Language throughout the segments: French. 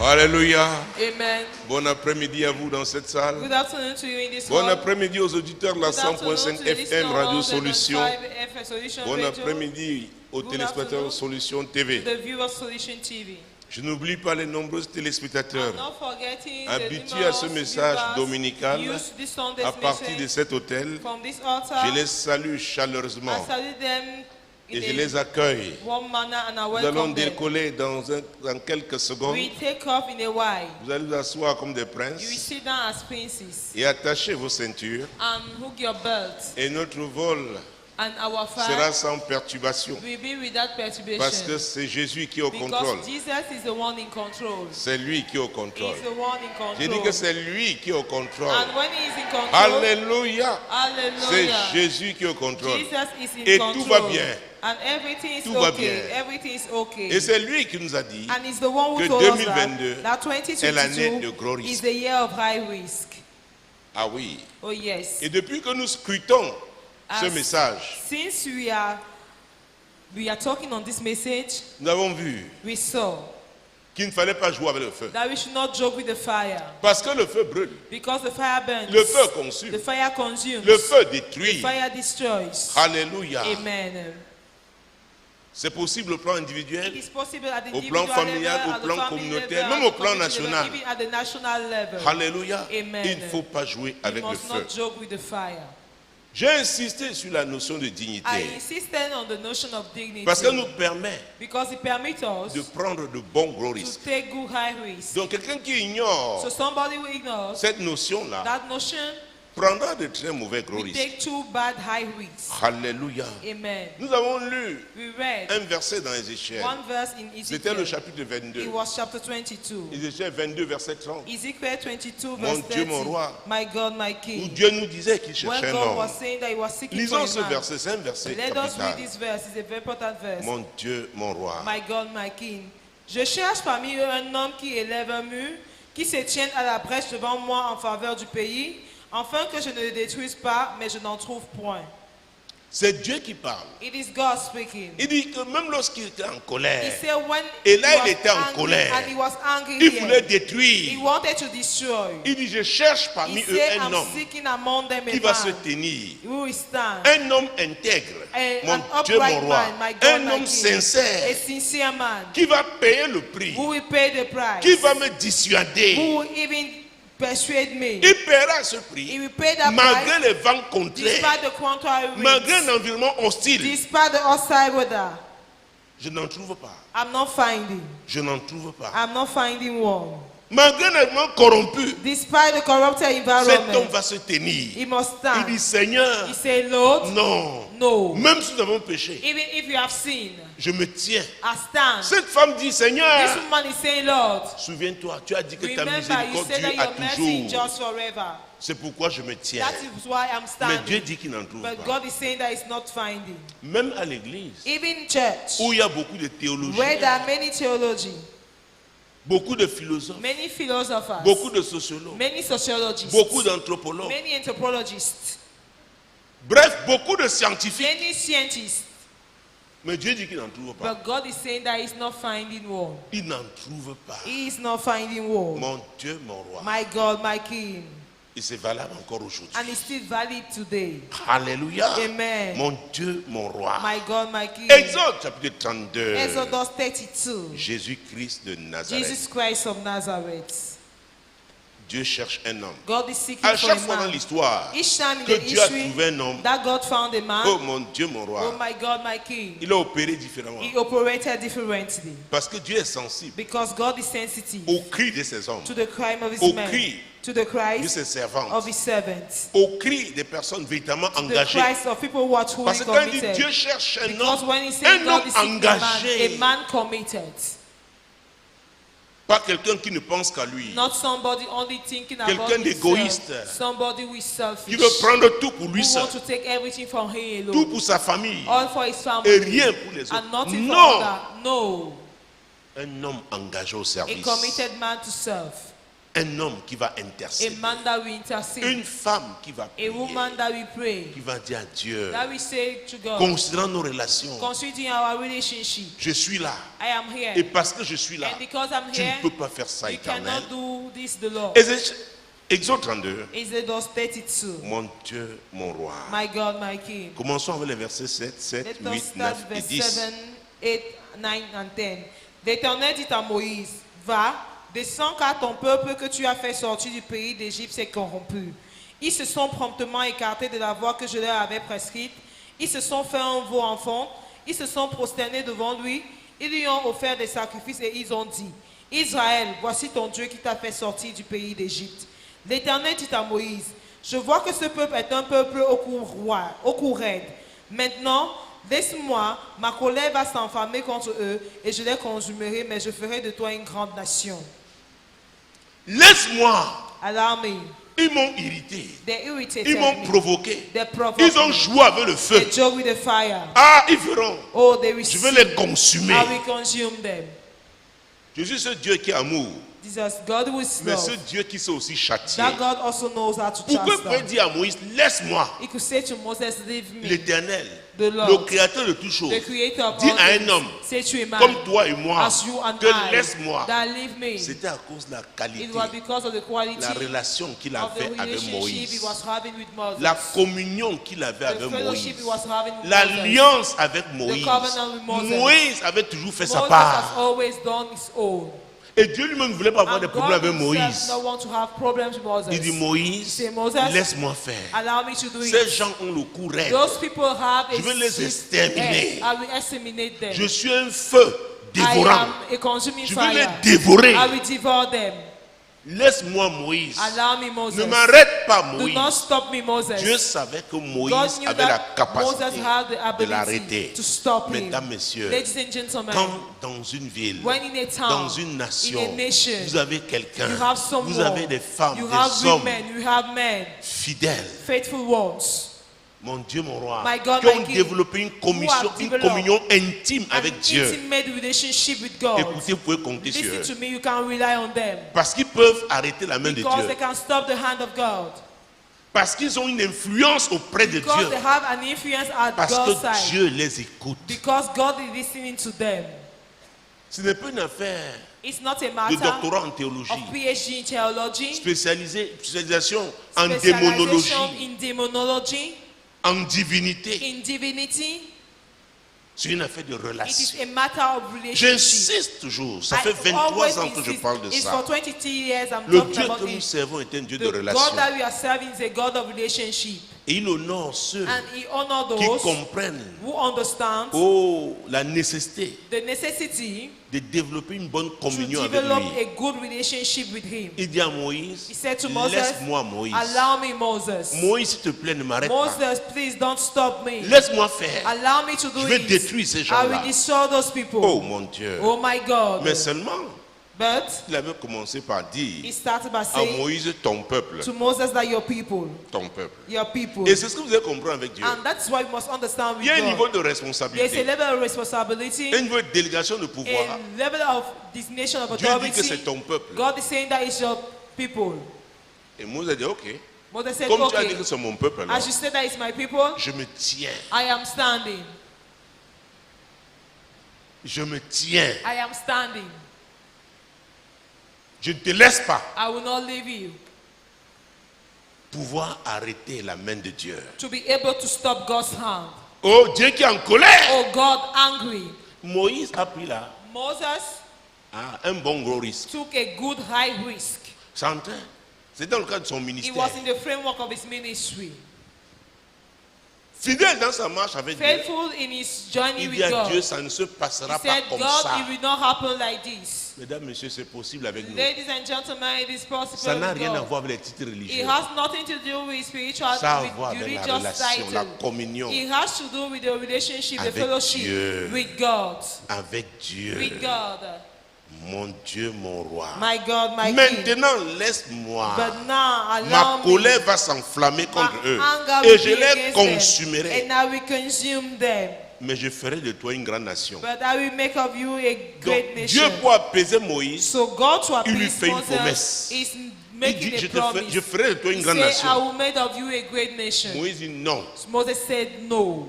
Alléluia. Amen. Bon après-midi à vous dans cette salle. Good afternoon to you in this Bon hall. après-midi aux auditeurs de la Good afternoon 100.5 to the listener FM of Radio the Solution. 95 FM Solution Bon Radio, après-midi aux Good téléspectateurs afternoon. Solution TV. the viewers Solution TV. Je n'oublie pas les nombreux téléspectateurs I'm not forgetting the habitués à ce numerous message viewers dominical used this Sunday's à partir de message cet hôtel. from this altar. Je les salue I chaleureusement salute them et in je a les accueille. warm manner and I Nous allons welcome them. décoller dans quelques secondes. We take off in a while. Vous allez vous asseoir comme des You will princes sit down as princes et attacher vos ceintures. and hook your belt, Et notre vol and our sera fire sans perturbation. will be without Parce que perturbation. c'est Jésus qui est au contrôle. Because Jesus is the one in control. C'est lui qui est au He contrôle. is the one in J'ai dit control. que c'est lui qui est au contrôle. And when he is in control, Alléluia. C'est hallelujah, Jésus qui est au contrôle. Jesus is in Et control. tout va bien. And everything is Tout va okay. bien. Everything is okay. Et c'est lui qui nous a dit And it's the one who que told us 2022 that est l'année de 2022 gros is risques. the year of high risk. Ah oui. Oh yes. Et depuis que nous scrutons ce As- message, Since we are talking on this message, nous avons vu we saw qu'il ne fallait pas jouer avec le feu. that we should not joke with the fire, Parce que le feu brûle. because the fire burns, Le feu the consume. fire consumes, Le feu the détruit. fire destroys. Alléluia. Amen. C'est possible au plan It individuel, is possible at the au plan individual familial, level, au at the plan family communautaire, level, même at au the plan community level, national. even at the national level. Alléluia. Amen. Il ne faut pas jouer We avec le must feu. not joke with the fire. J'ai insisté sur la notion de I dignité insisted on the notion of dignity parce qu'elle nous permet because it permits us de prendre de bons gros to risques. take good high risk. Donc quelqu'un qui ignore So somebody who ignores cette notion-là that notion prendra de très mauvais gros will risques. take two bad high risks. Alléluia. Amen. Nous avons lu We read un verset dans Ézéchiel. one verse in C'était le Ezekiel. chapitre 22. It was chapter 22. Ézéchiel 22, verset 30. Ezekiel 22 Mon verse Dieu, 30. mon roi. My God, my Où King. Dieu nous disait qu'il When cherchait un God homme. was saying that he was seeking for Lisons a ce man. verset, c'est un verset Let us read capital. this verse. It's a very important verse. Mon Dieu, mon roi. My God, my King. Je cherche parmi eux un homme qui élève un mur, qui se tienne à la brèche devant moi en faveur du pays, afin que je ne le détruise pas, mais je n'en trouve point. C'est Dieu qui parle. It is God speaking. Il dit que même lorsqu'il était en He colère, said when Et là, he il was était en angry, colère. and he was angry il here, voulait he détruire. wanted to destroy. Il dit, je cherche He parmi eux said, un I'm homme seeking among them qui a va se man tenir. who will stand. Un homme intègre, mon An Dieu, mon upright roi. man, my God, Un my homme King. A sincère sincere man qui va payer le prix, who will pay the price, qui va me who dissuader. will even persuade me. Il paiera ce He prix will pay that malgré price les vents contraires, despite the contrary malgré winds, un environnement hostile. despite the hostile weather. Je n'en trouve pas. I'm not finding. Je n'en trouve pas. I'm not finding one. Malgré un environnement corrompu, Despite the corrupted cet homme environment, va se tenir. he must Il stand. dit, Seigneur, He said, Lord, non. no. Même si nous avons péché, Even if you have sinned, je me tiens. I stand. Cette femme dit, Seigneur, This woman is saying, Lord, souviens-toi, tu as dit que ta remember you miséricorde said dure that à your mercy toujours. endures forever. C'est pourquoi je me tiens. That is why I'm Mais Dieu standing. dit qu'il n'en trouve But pas. God is saying that it's not finding. Même à l'église, Even church, où il y a beaucoup de théologie, where there are many theology, beaucoup de philosophes, many philosophers, beaucoup de sociologues, many sociologists, beaucoup d'anthropologues, many anthropologists, bref, beaucoup de scientifiques. many scientists. Mais Dieu dit qu'il n'en trouve pas. But God is saying that he's not finding one. Il n'en trouve pas. He is not finding one. Mon Dieu, mon roi. My God, my King. Et c'est valable encore aujourd'hui. And it's still valid today. Alléluia. Amen. Mon Dieu, mon roi. My God, my King. Exode chapitre 32. Exodus 32. Jésus-Christ de Nazareth. Jesus Christ of Nazareth. Dieu cherche un homme. God is seeking À for chaque a fois dans man. l'histoire Each time in que the Dieu a history trouvé un homme, that God found a man, oh mon Dieu, mon oh roi, my God, my King, il a opéré différemment. he operated differently. Parce que Dieu est sensible Because God is sensitive au cri de ses hommes, to the crime of his au men, cri to the de cries ses servantes, of his servants, au cri des personnes véritablement the engagées. cries of people who are truly Parce que quand il dit committed. Dieu cherche un Because when he homme, says un God homme is seeking engagé, a man committed, pas quelqu'un qui ne pense qu'à lui, not somebody only thinking about Quelqu'un d'égoïste. himself, somebody who is qui selfish, veut prendre tout pour lui who seul, wants to take everything from him tout alone, pour sa famille all for his et family, rien pour les autres. and nothing for Non, other. No, un homme engagé au a service. committed man to serve. Un homme qui va A intercéder. man that will intercede. Une femme qui va A prier. woman that will pray. Qui va dire à Dieu, That will say to God, considérant nos relations, considering our relationship, je suis là. I am here. Et parce que je suis là, And because I'm tu here, ne peux pas faire ça, you Éternel. cannot do this, the Lord. Exode 32. Exodus 32. Mon Dieu, mon roi. My God, my King. Commençons avec les versets 7, Let 8, us 9 start et verse 10. 7, 8, 9 and 10. L'Éternel dit à Moïse, va, descends car ton peuple que tu as fait sortir du pays d'Égypte s'est corrompu. Ils se sont promptement écartés de la voie que je leur avais prescrite. Ils se sont fait un veau enfant. Ils se sont prosternés devant lui. Ils lui ont offert des sacrifices et ils ont dit, Israël, voici ton Dieu qui t'a fait sortir du pays d'Égypte. L'Éternel dit à Moïse, je vois que ce peuple est un peuple au cou raide. Maintenant, laisse-moi, ma colère va s'enflammer contre eux et je les consumerai, mais je ferai de toi une grande nation. Laisse-moi. Allow me. Ils m'ont irrité. They irritated Ils m'ont me. provoqué. They provoked Ils ont me. joué avec le feu. They joke with the fire. Ah, ils feront. Oh, they will Je see. vais les consumer. I will consume them. Je suis ce Dieu qui est amour. Jesus, God will Mais love. ce Dieu qui sait aussi châtier. That God also knows how to Pourquoi chasten. pouvez dire à Moïse, laisse-moi. He could say to Moses, leave me. L'Éternel, The Lord, le créateur de toutes choses, the creator of dit all à un things, homme, say to a man, comme toi et moi, as you and que I, laisse-moi. that leave me. C'était à cause de la qualité, It was because of the quality la relation qu'il of the avait avec relationship he Moïse, was having with Moses. la communion qu'il avait The avec fellowship he Moïse, was having with Moses. l'alliance avec Moïse. covenant with Moses. Moïse avait toujours fait sa Moses has part. always done his own. Et Dieu lui-même ne voulait pas avoir And des problèmes God avec himself Moïse. don't want to have problems with Moses. Il dit, Moïse, Say, Moses, laisse-moi faire. allow me to do Ces it. gens ont le cou raide. Those people have a Je vais les sick exterminer. head. I will exterminate them. Je suis un feu I dévorant. am a consuming Je vais les fire. dévorer. I will devour them. Laisse-moi Moïse. Allow me, Moses. Ne m'arrête pas, Do Moïse. not stop me, Moses. Dieu savait que God Moïse knew avait la that capacité Moses had the de ability l'arrêter. to stop him. Mesdames, messieurs, Ladies and gentlemen, quand dans une ville, when in a town, dans une nation, in a nation, vous avez quelqu'un, you have someone, vous avez des femmes, you have des hommes women, you have men, fidèles. faithful ones, Mon Dieu, mon roi, My God, qui ont my King, développé une communion intime an avec Dieu. intimate relationship with God. Écoutez, vous pouvez compter sur Listen eux. to me, you can rely on them. Parce qu'ils peuvent arrêter la main de Because they Dieu. can stop the hand of God. Parce qu'ils ont une influence auprès de Because Dieu. they have an influence at Parce God's que side. Dieu les écoute. Because God is listening to them. Ce n'est pas une affaire It's not a de matter doctorat en of théologie. PhD in theology, Spécialisation en specialization démonologie, in demonology, en divinité. in divinity. C'est une affaire de It is relation. a matter of relationship. J'insiste toujours. Ça I fait 23 ans que je insist. parle de It's ça. for 22 years I'm Le talking Dieu about que nous it. servons est un Dieu de The relation. God that we are serving is a God of relationship. Et il honore ceux And he honors qui those comprennent who understand la nécessité the necessity de développer une bonne to communion avec develop lui. a good relationship with him. Il dit à Moïse, He said to Moses, laisse-moi Moïse. allow me, Moses. Moïse, s'il te plaît, ne m'arrête pas. Moses, please don't stop me. Laisse-moi faire. Allow me to do Je vais it. détruire ces I gens-là. will destroy those people. Oh mon Dieu. Oh my God. Mais seulement, But il avait commencé par he dire started by à saying Moïse, ton peuple, to Moses that your people, ton peuple. your people. Et c'est ce que vous devez comprendre avec Dieu. And that's why we must understand with Il y a un niveau God. de There's a responsabilité, level of responsibility, un niveau de délégation de pouvoir. a level of designation of Dieu dit que authority. c'est ton peuple. God is saying that it's your people. Et Moïse a dit, ok, Moses said, comme tu as dit okay, que c'est mon peuple, alors, as you said that it's my people, je me tiens. I am standing. Je me tiens. I am standing. Je ne te laisse pas I will not leave you. pouvoir arrêter la main de Dieu. To be able to stop God's hand. Oh, Dieu qui est en colère. Oh God, angry. Moïse a pris là Moses un bon gros risque. took a good high risk. C'est dans le cadre de son It ministère. was in the framework of his ministry. Fidèle dans sa marche avec Dieu. Faithful in his journey Il with dit à God. Dieu, ça ne se He passera pas said, comme God, ça. it will not happen like this. Mesdames, messieurs, c'est possible avec nous. Ladies and gentlemen, it is possible Ça n'a with rien à God. voir avec les titres It religieux. has nothing to do with spiritual, Ça a à with voir avec la religious relation, la title. communion It has to do with the relationship, the Avec fellowship Dieu. with God. avec Dieu. With God. Mon Dieu, mon roi. My God, my King. Maintenant, laisse-moi. But now, Ma allow me. colère va s'enflammer contre My eux. anger Et will je be les against them, consumerai. and I will consume them. mais je ferai de toi une grande nation. but I will make of you a Donc great Dieu nation. pour apaiser Moïse, So God to il lui appease fait une Moses promesse. is il making dit, a je promise. ferai de toi He une grande said, I nation. will make of you a great nation. Moïse dit non. Moses said no.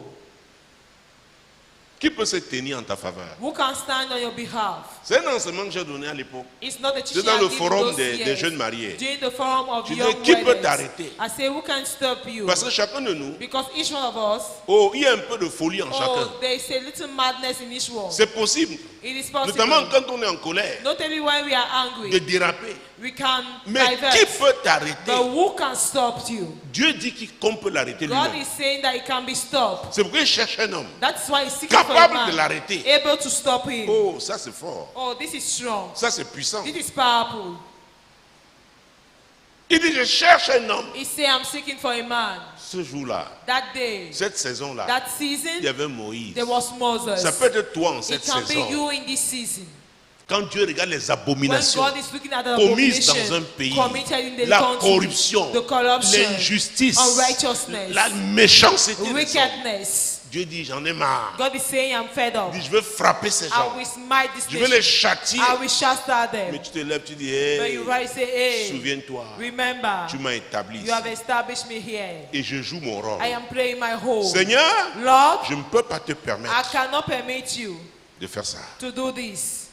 Qui peut se tenir en ta faveur? Who can stand on your behalf? C'est un enseignement que j'ai donné à l'époque. It's not the C'est teaching dans I le give forum those des years. jeunes mariés. During the forum of Tu dis, young qui peut weddings. t'arrêter? I say, who can stop you? Parce que chacun de nous, Because each one of us, il y a un peu de folie en chacun. there is a little madness in each one. C'est possible, It is possible. notamment quand on est en colère, Not only when we are de angry, déraper. we can Mais qui divert. peut t'arrêter? But who can stop you? Dieu dit qu'on peut l'arrêter God lui-même. is saying that it can be stopped. C'est pourquoi il cherche un homme That's why he's seeking for a capable de man l'arrêter. able to stop him. Oh, ça c'est fort. Oh, this is strong. Ça c'est puissant. This is powerful. Il dit, je cherche un homme. He say, I'm seeking for a man. Ce jour-là, That day, cette saison-là, that il y season, avait Moïse. there was Moses. Ça peut être toi en It cette can be saison. you in this season. Quand Dieu regarde les When abominations God is looking at the commises abomination dans un pays, committed in the la country, corruption, the corruption, l'injustice, unrighteousness, la méchanceté, des hommes. wickedness. Dieu dit, j'en ai marre. God is saying, I'm fed up. Il dit, je veux frapper ces I gens. will smite this Je veux les nation. châtier. I will shasta them. Mais tu te lèves, tu dis, But hey, you rise say, hey, souviens-toi, remember, tu m'as établi you ici. have established me here. Et je joue mon rôle. I am playing my role. Seigneur, Lord, je ne peux pas te I permettre cannot permit you de faire ça. to do this.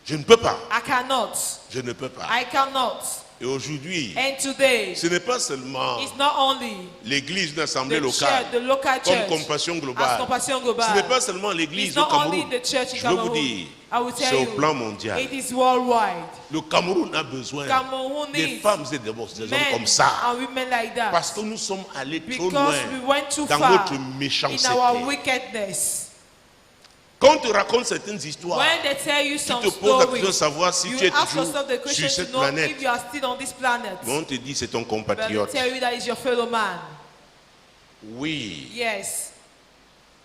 Je ne peux pas. I cannot. Je ne peux pas. I cannot. Et aujourd'hui, And today, ce n'est pas seulement it's not only l'église d'une assemblée the locale, church, the local comme church, Compassion as Globale. Compassion Ce Global. n'est pas seulement It's l'église au not only Cameroun. the church in Je veux vous Cameroon. dire, I will c'est tell au you, plan mondial. it is worldwide. Le Cameroun a besoin Cameroun des needs femmes et des hommes men comme ça. and women like that. Parce que nous sommes allés trop Because loin we went too dans far notre in méchanceté. our wickedness. Quand on te raconte certaines histoires, When they tell you tu some te poses la question de stories, savoir si you tu es ask toujours yourself the sur question cette to know planète. if you are still on this planet. Mais on te dit c'est ton But they compatriote. tell you that is your fellow man. Oui. Yes.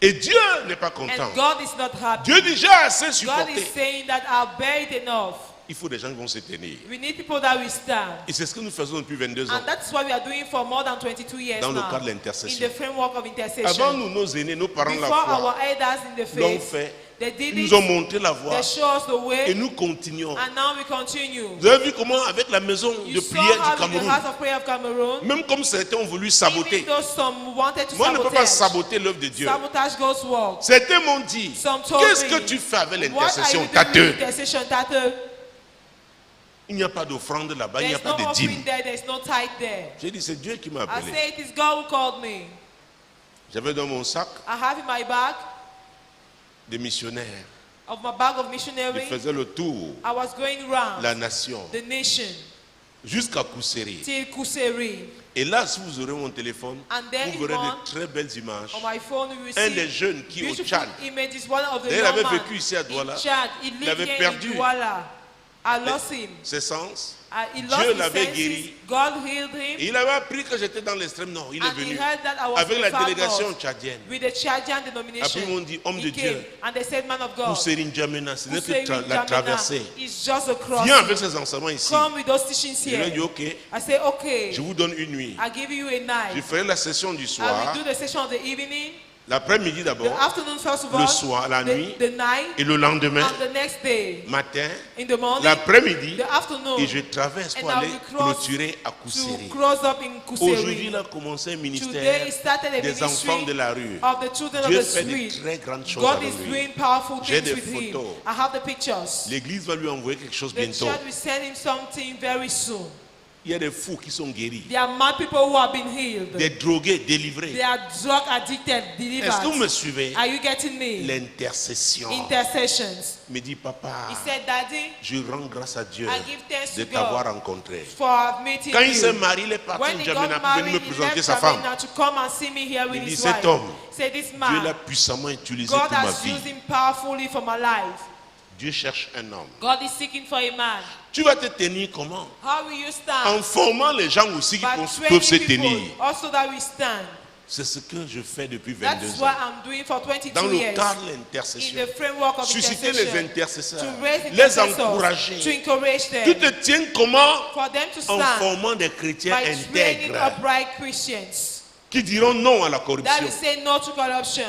Et Dieu n'est pas content. And God is not happy. Dieu dit j'ai assez God supporté. is saying that I've bear it enough. Il faut des gens qui vont se tenir. We need people that will stand. Et c'est ce que nous faisons depuis 22 ans. And that's what we are doing for more than 22 years Dans le now. cadre de In l'intercession. the framework of intercession. Avant nous, nos aînés, nos parents de la Before our foi, elders in the l'ont faith, fait. they did Ils it. nous ont montré la voie. They show us the Et way. nous continuons. And now we continue. Vous avez vu comment avec la maison You de saw prière how du in the Cameroun, house of prayer of Cameroon, même comme certains ont voulu saboter. even though some wanted to Moi, je ne peux pas sabotage, saboter l'œuvre de Dieu. sabotage God's work. Certains m'ont dit, Some told qu'est-ce me, que tu fais avec What are l'intercession, you doing with tâteux? intercession, Tate? Il n'y a pas d'offrande là-bas, il n'y a There's pas no de dîme. offering there, there's no tithe there. J'ai dit, c'est Dieu qui m'a I appelé. say it is God who called me. J'avais dans mon sac I have in my bag des missionnaires. of my bag of Ils missionary. faisaient le tour, I was going round la nation, the nation jusqu'à Kousseri. till Kuseri. Et là, si vous aurez mon téléphone, And then vous verrez on- de très belles images. On my phone, you will Un des see jeunes qui, au beautiful Tchad, images. One of the d'ailleurs, il young avait man vécu ici à Douala. in Chad. He Il lived avait here perdu in Douala. I lost him. ses sens. He lost Dieu his l'avait senses. guéri. God healed him. Et il avait appris que j'étais dans l'extrême nord. Il est And he venu heard that I was avec in la the far délégation north tchadienne. with the Chadian Après, denomination. ils m'ont dit, homme de He came Dieu, and they said, man of God, Kousseri N'Djamena, ce n'est que Kuseri la N'Djamena traversée. is just a cross. Viens avec ces enseignements ici. Come with those teachings Je lui ai dit, here. ok, I say, okay, je vous donne une nuit. I give you a Je night. ferai la session du I soir, will do the session of the evening, l'après-midi the d'abord, afternoon first of le all, soir, la nuit, the night, et le lendemain, and the next day, matin, in the morning, l'après-midi, the afternoon, et je traverse pour And I aller will cross clôturer à to Kousseri. cross up in Aujourd'hui, il Kuseri. a commencé un Today ministère he started a des enfants de ministry la rue. of the children Dieu of the fait de street. très grandes choses God avec is lui. doing powerful J'ai things des with him. photos. I have the pictures. L'église va lui envoyer quelque chose The bientôt. church will send him something very soon. Il y a des fous qui sont guéris, There are mad people who have been healed. des drogués délivrés. They are drug addicted, Est-ce que vous me delivered. suivez? Are you getting me? L'intercession. Intercessions. Me dit, papa, He said, Daddy, je rends grâce à Dieu I give thanks de to t'avoir God rencontré. for meeting Quand il s'est you. marié, il est parti When au he Djamena got pour venir married, me he présenter left sa femme. Jamaica to come and see me here with Il dit, his cet wife. homme, Say, this Dieu l'a man, puissamment utilisé God pour ma has vie. used him powerfully for my life. Dieu cherche un homme. God is seeking for a man. Tu vas te tenir comment? How will you stand? En formant les gens aussi qui By peuvent se training tenir. people also that we stand. C'est ce que je fais depuis That's 22 what ans. I'm doing for Dans 22 le years. cadre de In l'intercession. the framework of Susciter les intercession. intercesseurs. To raise Les intercessors, to encourager. encourage Tu them. te tiens comment? For them to En stand formant des chrétiens by training intègres upright Christians qui diront non à la that corruption. will say no to corruption.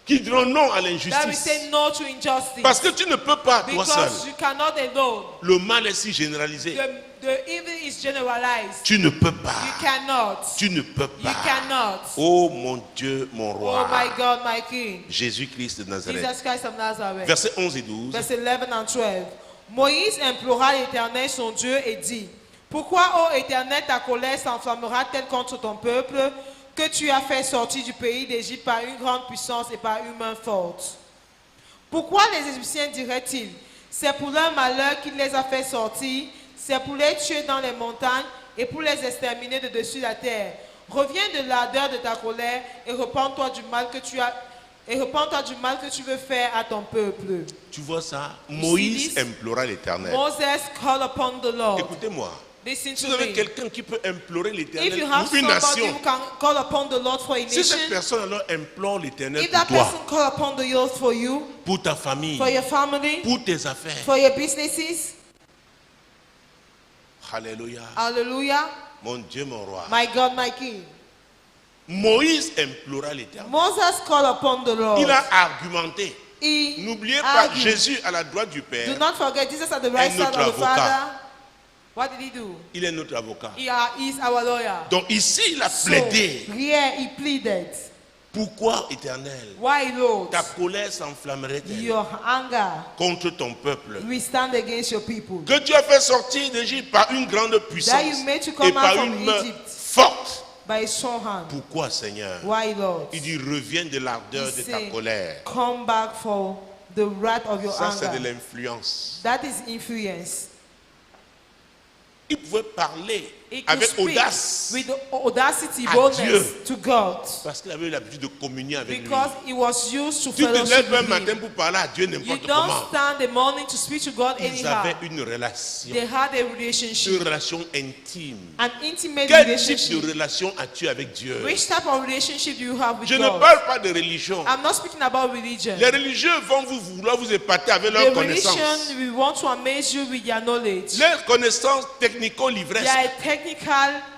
qui diront non à that will l'injustice. say no to injustice. Parce que tu ne peux pas, toi seul. Because you cannot alone. Le mal est si généralisé. The evil is generalized. Tu ne peux pas. You cannot. Tu ne peux You pas. cannot. Oh mon Dieu, mon Oh roi. my God, my King. Jésus-Christ de Nazareth. Jesus Christ of Nazareth. Versets 11 et 12. Verset 11 and 12. Moïse implora l'Éternel son Dieu et dit: Pourquoi, ô Éternel, ta colère s'enflammera-t-elle contre ton peuple que tu as fait sortir du pays d'Égypte par une grande puissance et par une main forte? Pourquoi les Égyptiens diraient-ils: C'est pour leur malheur qu'il les a fait sortir, c'est pour les tuer dans les montagnes et pour les exterminer de dessus la terre? Reviens de l'ardeur de ta colère et repens-toi du mal que tu as. Et repens-toi du mal que tu veux faire à ton peuple. Tu vois ça? Moïse this? implora l'Éternel. Moses called upon the Lord. Écoutez-moi. Listen Si to vous avez me. quelqu'un qui peut implorer If l'Éternel you have pour une somebody nation, who can call upon the Lord for a si cette nation, personne alors implore l'Éternel if pour that toi, person call upon the Lord for you, pour ta famille, for your family, pour tes affaires, for your businesses, alléluia, hallelujah, mon Dieu, mon roi. my God, my King. Moïse implora l'Éternel. Moses called upon the Lord. Il a argumenté. He N'oubliez pas argued. Jésus à la droite du Père. Do not forget, Jesus at the right Un side autre of the avocat. Father. What did he do? Il est notre avocat. He is our lawyer. Donc ici, il a So, plaidé. here he pleaded. Pourquoi, Éternel, Why, Lord? ta colère s'enflammerait-elle Your anger contre ton peuple will stand against your people. que tu as fait sortir d'Égypte par une grande puissance That you made to come et par out une from main Egypt. forte? By his strong hand. Pourquoi, Seigneur? Why, Lord? Il dit, reviens de l'ardeur He de ta said, colère. come back for the wrath of your Ça, c'est de anger. l'influence. That is influence. Il pouvait parler He could avec speak audace with audacity, à boldness Dieu. to God. parce qu'il avait eu l'habitude de communier avec lui. Because he was used to Tu te fellowship lèves un with matin him. pour parler à Dieu You n'importe don't comment. stand the morning to speak to God Ils anyhow. avaient une relation. They had a Une relationship, relation intime. an intimate Quel type relationship. de relation as-tu avec Dieu? Which type of relationship do you have with Je ne God? parle pas de religion. I'm not speaking about religion. Les religieux vont vouloir vous épater avec leur The connaissance. religion we want to amaze you with their knowledge. Leur connaissance technico-livresque. Their technical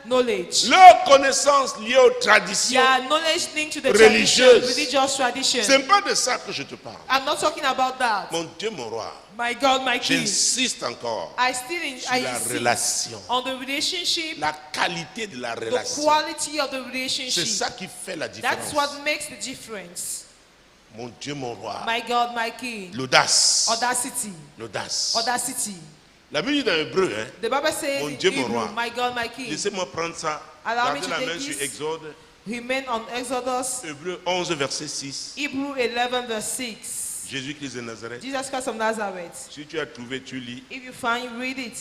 knowledge. Leur connaissance liée aux traditions. Their knowledge linked to the Religieuse. tradition, religious tradition. Ce n'est pas de ça que je te parle. I'm not talking about that. Mon Dieu, mon roi, My God, my King. j'insiste encore I still sur la insist relation. on the relationship, La qualité de la the relation. quality of the C'est relationship. ça qui fait la That's différence. what makes the difference. Mon Dieu, mon roi. My God, my King. L'audace. Audacity. L'audace. Audacity. La Bible dit dans Hébreu, hein, The Bible says Mon in Dieu, mon Hebrew, roi. my God, my King. laissez-moi prendre ça. Allow me Gardez to la take main this. sur Exode. Remain on Exodus, Hébreu 11, verset 6. Hebrew 11 verse 6. Jésus-Christ de Nazareth. Jesus Christ of Nazareth. Si tu as trouvé, tu lis. If you find, read it.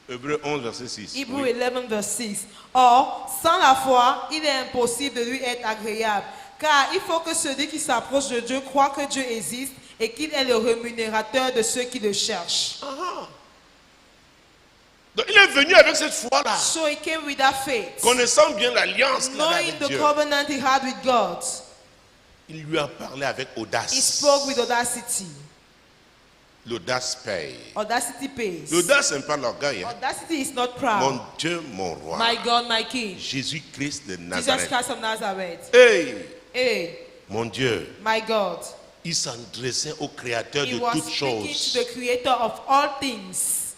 Hébreu 11, verset 6. Hebrew Oui. 11 verse 6. Or, sans la foi, il est impossible de lui être agréable. Car il faut que celui qui s'approche de Dieu croit que Dieu existe et qu'il est le rémunérateur de ceux qui le cherchent. Ah. Donc il est venu avec cette foi-là, So he came with that faith, connaissant bien l'alliance qu'il avait knowing avec the Dieu. covenant he had with God. Il lui a parlé avec He audace. spoke with audacity. L'audace paye. Audacity pays. L'audace n'est pas l'orgueil. Hein. Audacity is not proud. Mon Dieu, mon roi. My God, my King. Jésus-Christ de Jesus Nazareth. Christ of Nazareth. Hey, Hey, mon Dieu, my God. il s'adressait au créateur He de was toutes speaking choses, to the creator of all things,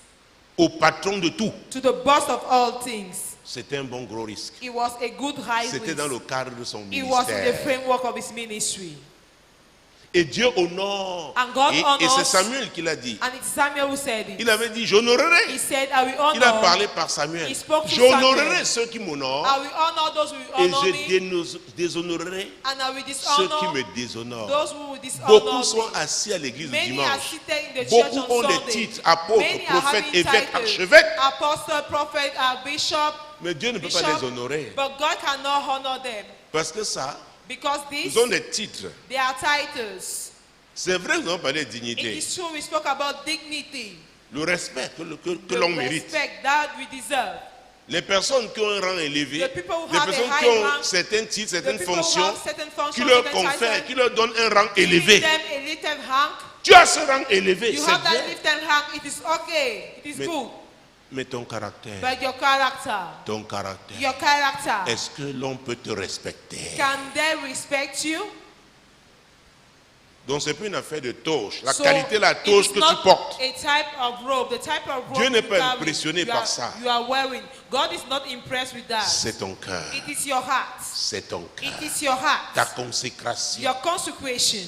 au patron de tout. to the boss of all things. C'était un bon gros risque. It was a good high C'était dans le risk. cadre de son It was in the ministère. framework of his ministry. Et Dieu honore. And God Et honors. c'est Samuel qui l'a dit. And it's Samuel who said it. Il avait dit, j'honorerai. He said, I will Il a honor. parlé par Samuel. He spoke to J'honorerai Samuel. ceux qui m'honorent I will honor those who et will honor me. je déshonorerai And I will ceux qui dishonor me déshonorent. those who will dishonor Beaucoup sont me. assis à l'église le Many are dimanche. seated in the church Beaucoup on ont des Sunday. titres, apôtres, Many are prophètes, having évêques, titles, archevêques. apostle, prophet, bishop, Mais Dieu ne peut pas bishop, les honorer. but God cannot honor them Parce que ça, because these ils ont des titres. they are titles. C'est vrai, nous avons parlé de It dignité. is true we spoke about dignity, Le respect que the l'on mérite. respect that we deserve. Les personnes qui ont un rang élevé, The people who les have a personnes high qui ont rank, certains titres, The certaines people who fonctions, have certain qui functions, leur certain confèrent, titles, qui leur donnent un rang giving élevé. them a little rank. Tu as ce rang élevé, You c'est have that bien. little rank. It is okay. It is Mais- good. Mais ton caractère, but your character. ton caractère, Your character. est-ce que l'on peut te respecter? Can they respect you? Donc c'est pas une affaire de toge. La So, qualité de la toge it is que tu not portes. a type of robe. The type of robe Dieu n'est you pas carry, impressionné you par are- ça. you are wearing. God is not impressed with that. C'est ton cœur. It is your heart. C'est ton cœur. It is your heart. Ta consécration. Your consecration.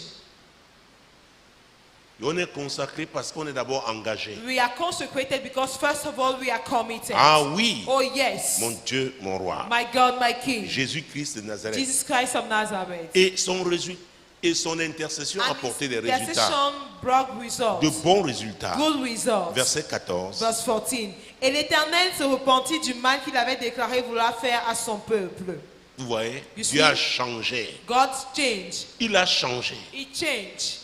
Et on est consacré parce qu'on est d'abord engagé. We are consecrated because first of all we are committed. Ah oui, Oh yes. mon Dieu, mon roi. My God, my King. Jésus-Christ de Nazareth. Jesus Christ of Nazareth. Et son intercession a And apporté his des résultats. intercession brought results. De bons résultats. Good results. Verset 14. Verse 14. Et l'Éternel se repentit du mal qu'il avait déclaré vouloir faire à son peuple. Vous voyez, You Dieu see? a changé. God changed. Il a changé. He changed.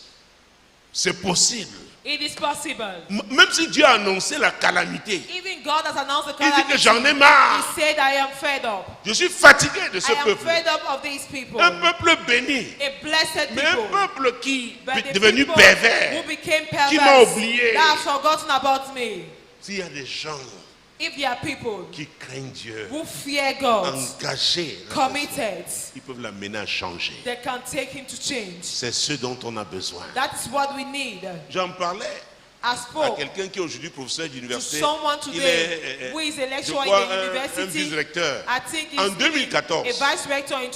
C'est possible. It is possible. Même si Dieu a annoncé la calamité, Even God has announced the il dit que calamity. j'en ai He marre. said, I am fed up. Je suis fatigué de ce I am peuple. fed up of these people. Un peuple béni, A blessed mais un people. peuple qui But est the devenu people pervers. who became Qui m'a perverse, oublié. that have forgotten about me. S'il y a des gens If there are people qui craignent Dieu, who fear God, engagés, committed, ils peuvent l'amener à changer. they can take him to change. C'est ce dont on a besoin. That is what we need. J'en parlais I à spoke quelqu'un qui est aujourd'hui professeur to d'université. someone Il today est, who is a je lecturer crois, in the un university. vice-recteur. I think En he's 2014. a vice rector in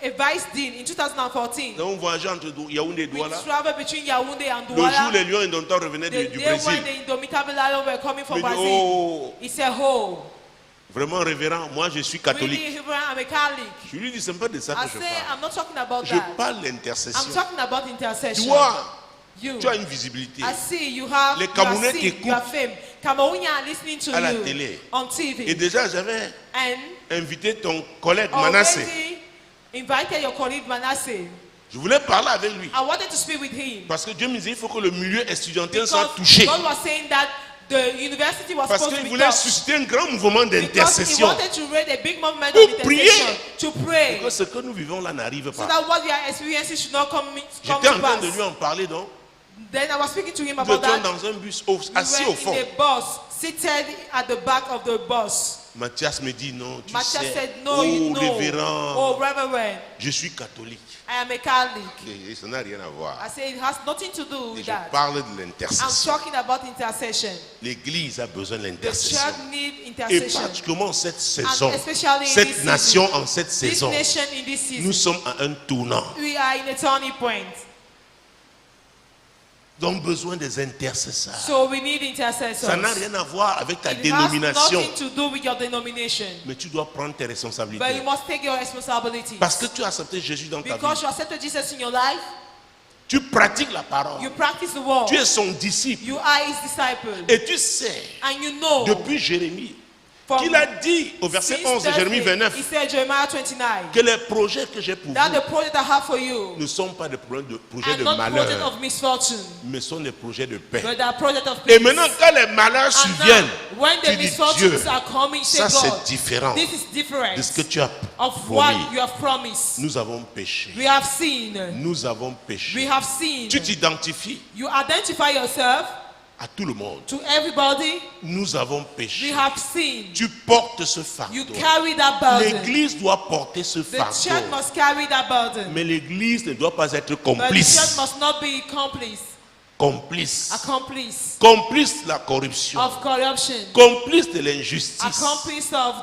a vice dean in 2014. Donc on voyageait entre Yaoundé et We Douala. traveled between Yaoundé and Le jour où Douala. les lions indomptables revenaient The du day Brésil. when the indomitable lions were coming from Il me dit, Brazil, oh, he said, "Oh, vraiment révérend, moi je suis catholique. really, I'm a Catholic." Je lui dis, c'est pas de ça I que je say, parle. I'm not talking about Je that. parle I'm d'intercession. talking about intercession. Toi, You. tu as une visibilité. I see you have Les you are Camerounais seen, t'écoutent you are fame. Cameroonians are listening to à la you télé. on Et TV. déjà, j'avais And invité ton collègue Manasseh. already invited your colleague Manasseh. Je voulais parler avec lui. I wanted to speak with him. Parce que Dieu me disait, il faut que le milieu estudiantin Because soit touché. God was saying that the university was Parce supposed to qu'il be voulait touched. susciter un grand mouvement Because he d'intercession. wanted to raise a big movement Pour of intercession. prier. To pray. Que ce que nous vivons là n'arrive So pas. that what we are experiencing should not come J'étais to en train de pass. lui en parler donc. Then I was speaking to him Nous about étions that. dans un bus We assis were au fond. in a bus, seated at the back of the bus. Mathias me dit non, tu Matthias sais, said, "No, you oh know. révérend, Oh, Reverend, je suis catholique. I am a Catholic." Et ça n'a rien à voir. I say it has nothing to do Et with je that. parle de I'm l'intercession. talking about intercession. L'Église a besoin de The l'intercession. church needs Et intercession. particulièrement cette saison, And especially in this cette season. nation en cette This saison, nation in this nous season, sommes à un tournant. we are in a turning point. Nous avons besoin des intercesseurs. So we need intercessors. Ça n'a rien à voir avec ta It has dénomination. nothing to do with your denomination. Mais tu dois prendre tes But responsabilités. you must take your responsibility. Parce que tu as accepté Jésus dans ta Because vie. you accepted Jesus in your life, Tu pratiques la parole. you practice the word. Tu es son disciple. You are his disciple. Et tu sais, And you know, depuis Jérémie, from qu'il a dit au verset since 11 de Jérémie Thursday, 29, he said, Jeremiah 29, que les projets que j'ai pour that vous the project I have for you ne sont pas des projets are de not project malheur, of misfortune, mais sont des projets de paix. but they are project of Et peace. maintenant, quand les malheurs And surviennent, now, when tu the dis misfortunes Dieu, are coming, say ça c'est God, différent this is different de ce que tu as of what promis. you have promised. Nous avons péché. We have seen. Nous avons We péché. have seen. Tu t'identifies You identify yourself à tout le monde. to everybody. Nous avons We péché. have seen. Tu portes ce You fardeau. carry that burden. L'église doit porter ce The church fardeau. must carry that burden. Mais l'église ne doit pas être But the complice. church must not be complice. Complice. Accomplice Complice de la corruption. of corruption. Complice de l'injustice. Accomplice of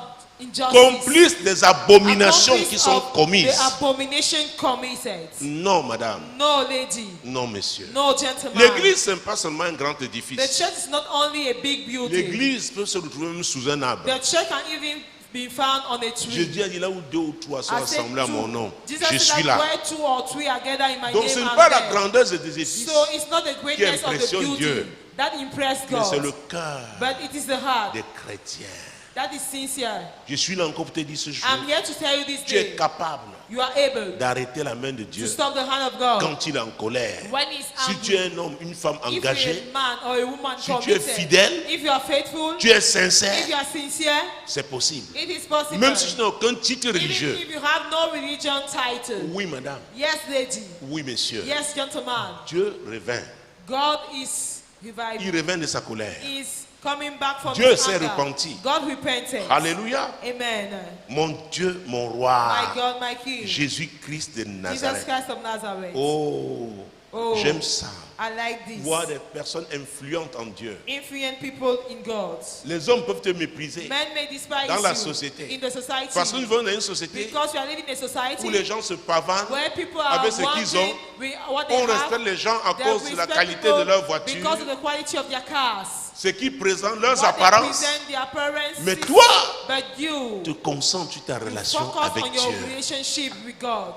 injustice. Complice des abominations Accomplice qui sont of commises. the abomination committed. Non, madame. No, lady. Non, monsieur. No, gentleman. L'église, ce n'est pas seulement un grand The édifice. church is not only a big building. L'église peut se retrouver même sous un arbre. The church can even be found on a tree. Jésus a dit là où deux ou trois sont I said assemblés à two. mon nom, Jesus je said suis that là. where two or three are gathered in my Donc name, ce n'est I'm pas la there. grandeur des édifices, So it's not the greatness of the impressionne building Dieu. that impressed mais c'est le God, cœur but it is the heart des chrétiens. that is sincere. Je suis là encore pour te dire ce jour, I'm here to tell you this tu es day, capable you are able d'arrêter la main de to Dieu stop the hand of God quand il est en colère. when He's Si tu angry. es un homme, une femme If engagée, you're a man or a woman si tu es committed, fidèle, if you are faithful, tu es if sincère, you are sincere, c'est possible. it is possible. Même si tu n'as aucun titre Even religieux. if you have no religion title. Oui, madame. Yes, lady. Oui, monsieur. Yes, gentleman. Dieu revint. God is Il revival. revient de sa colère. He's coming back from Dieu his s'est anger. repenti. God repented. Alléluia. Amen. Mon Dieu, mon roi, My God, my King. Jésus-Christ de Jesus Nazareth. Christ of Nazareth. Oh, Oh, j'aime ça. I like this. Voir des personnes influentes en Dieu. Influent people in God. Les hommes peuvent te mépriser Men may despise dans la you société. in the society. Parce que nous vivons dans une société Because you are living in a society où les gens se pavanent where people are avec ce qu'ils ont. wanting with what they On have. respecte les gens à They cause de la respect qualité people de leur voiture, because of the quality of their cars. ce qu'ils présentent, leurs What they apparences. present, their appearances. Mais toi, But you te concentres sur ta relation focus avec on your Dieu. relationship with God.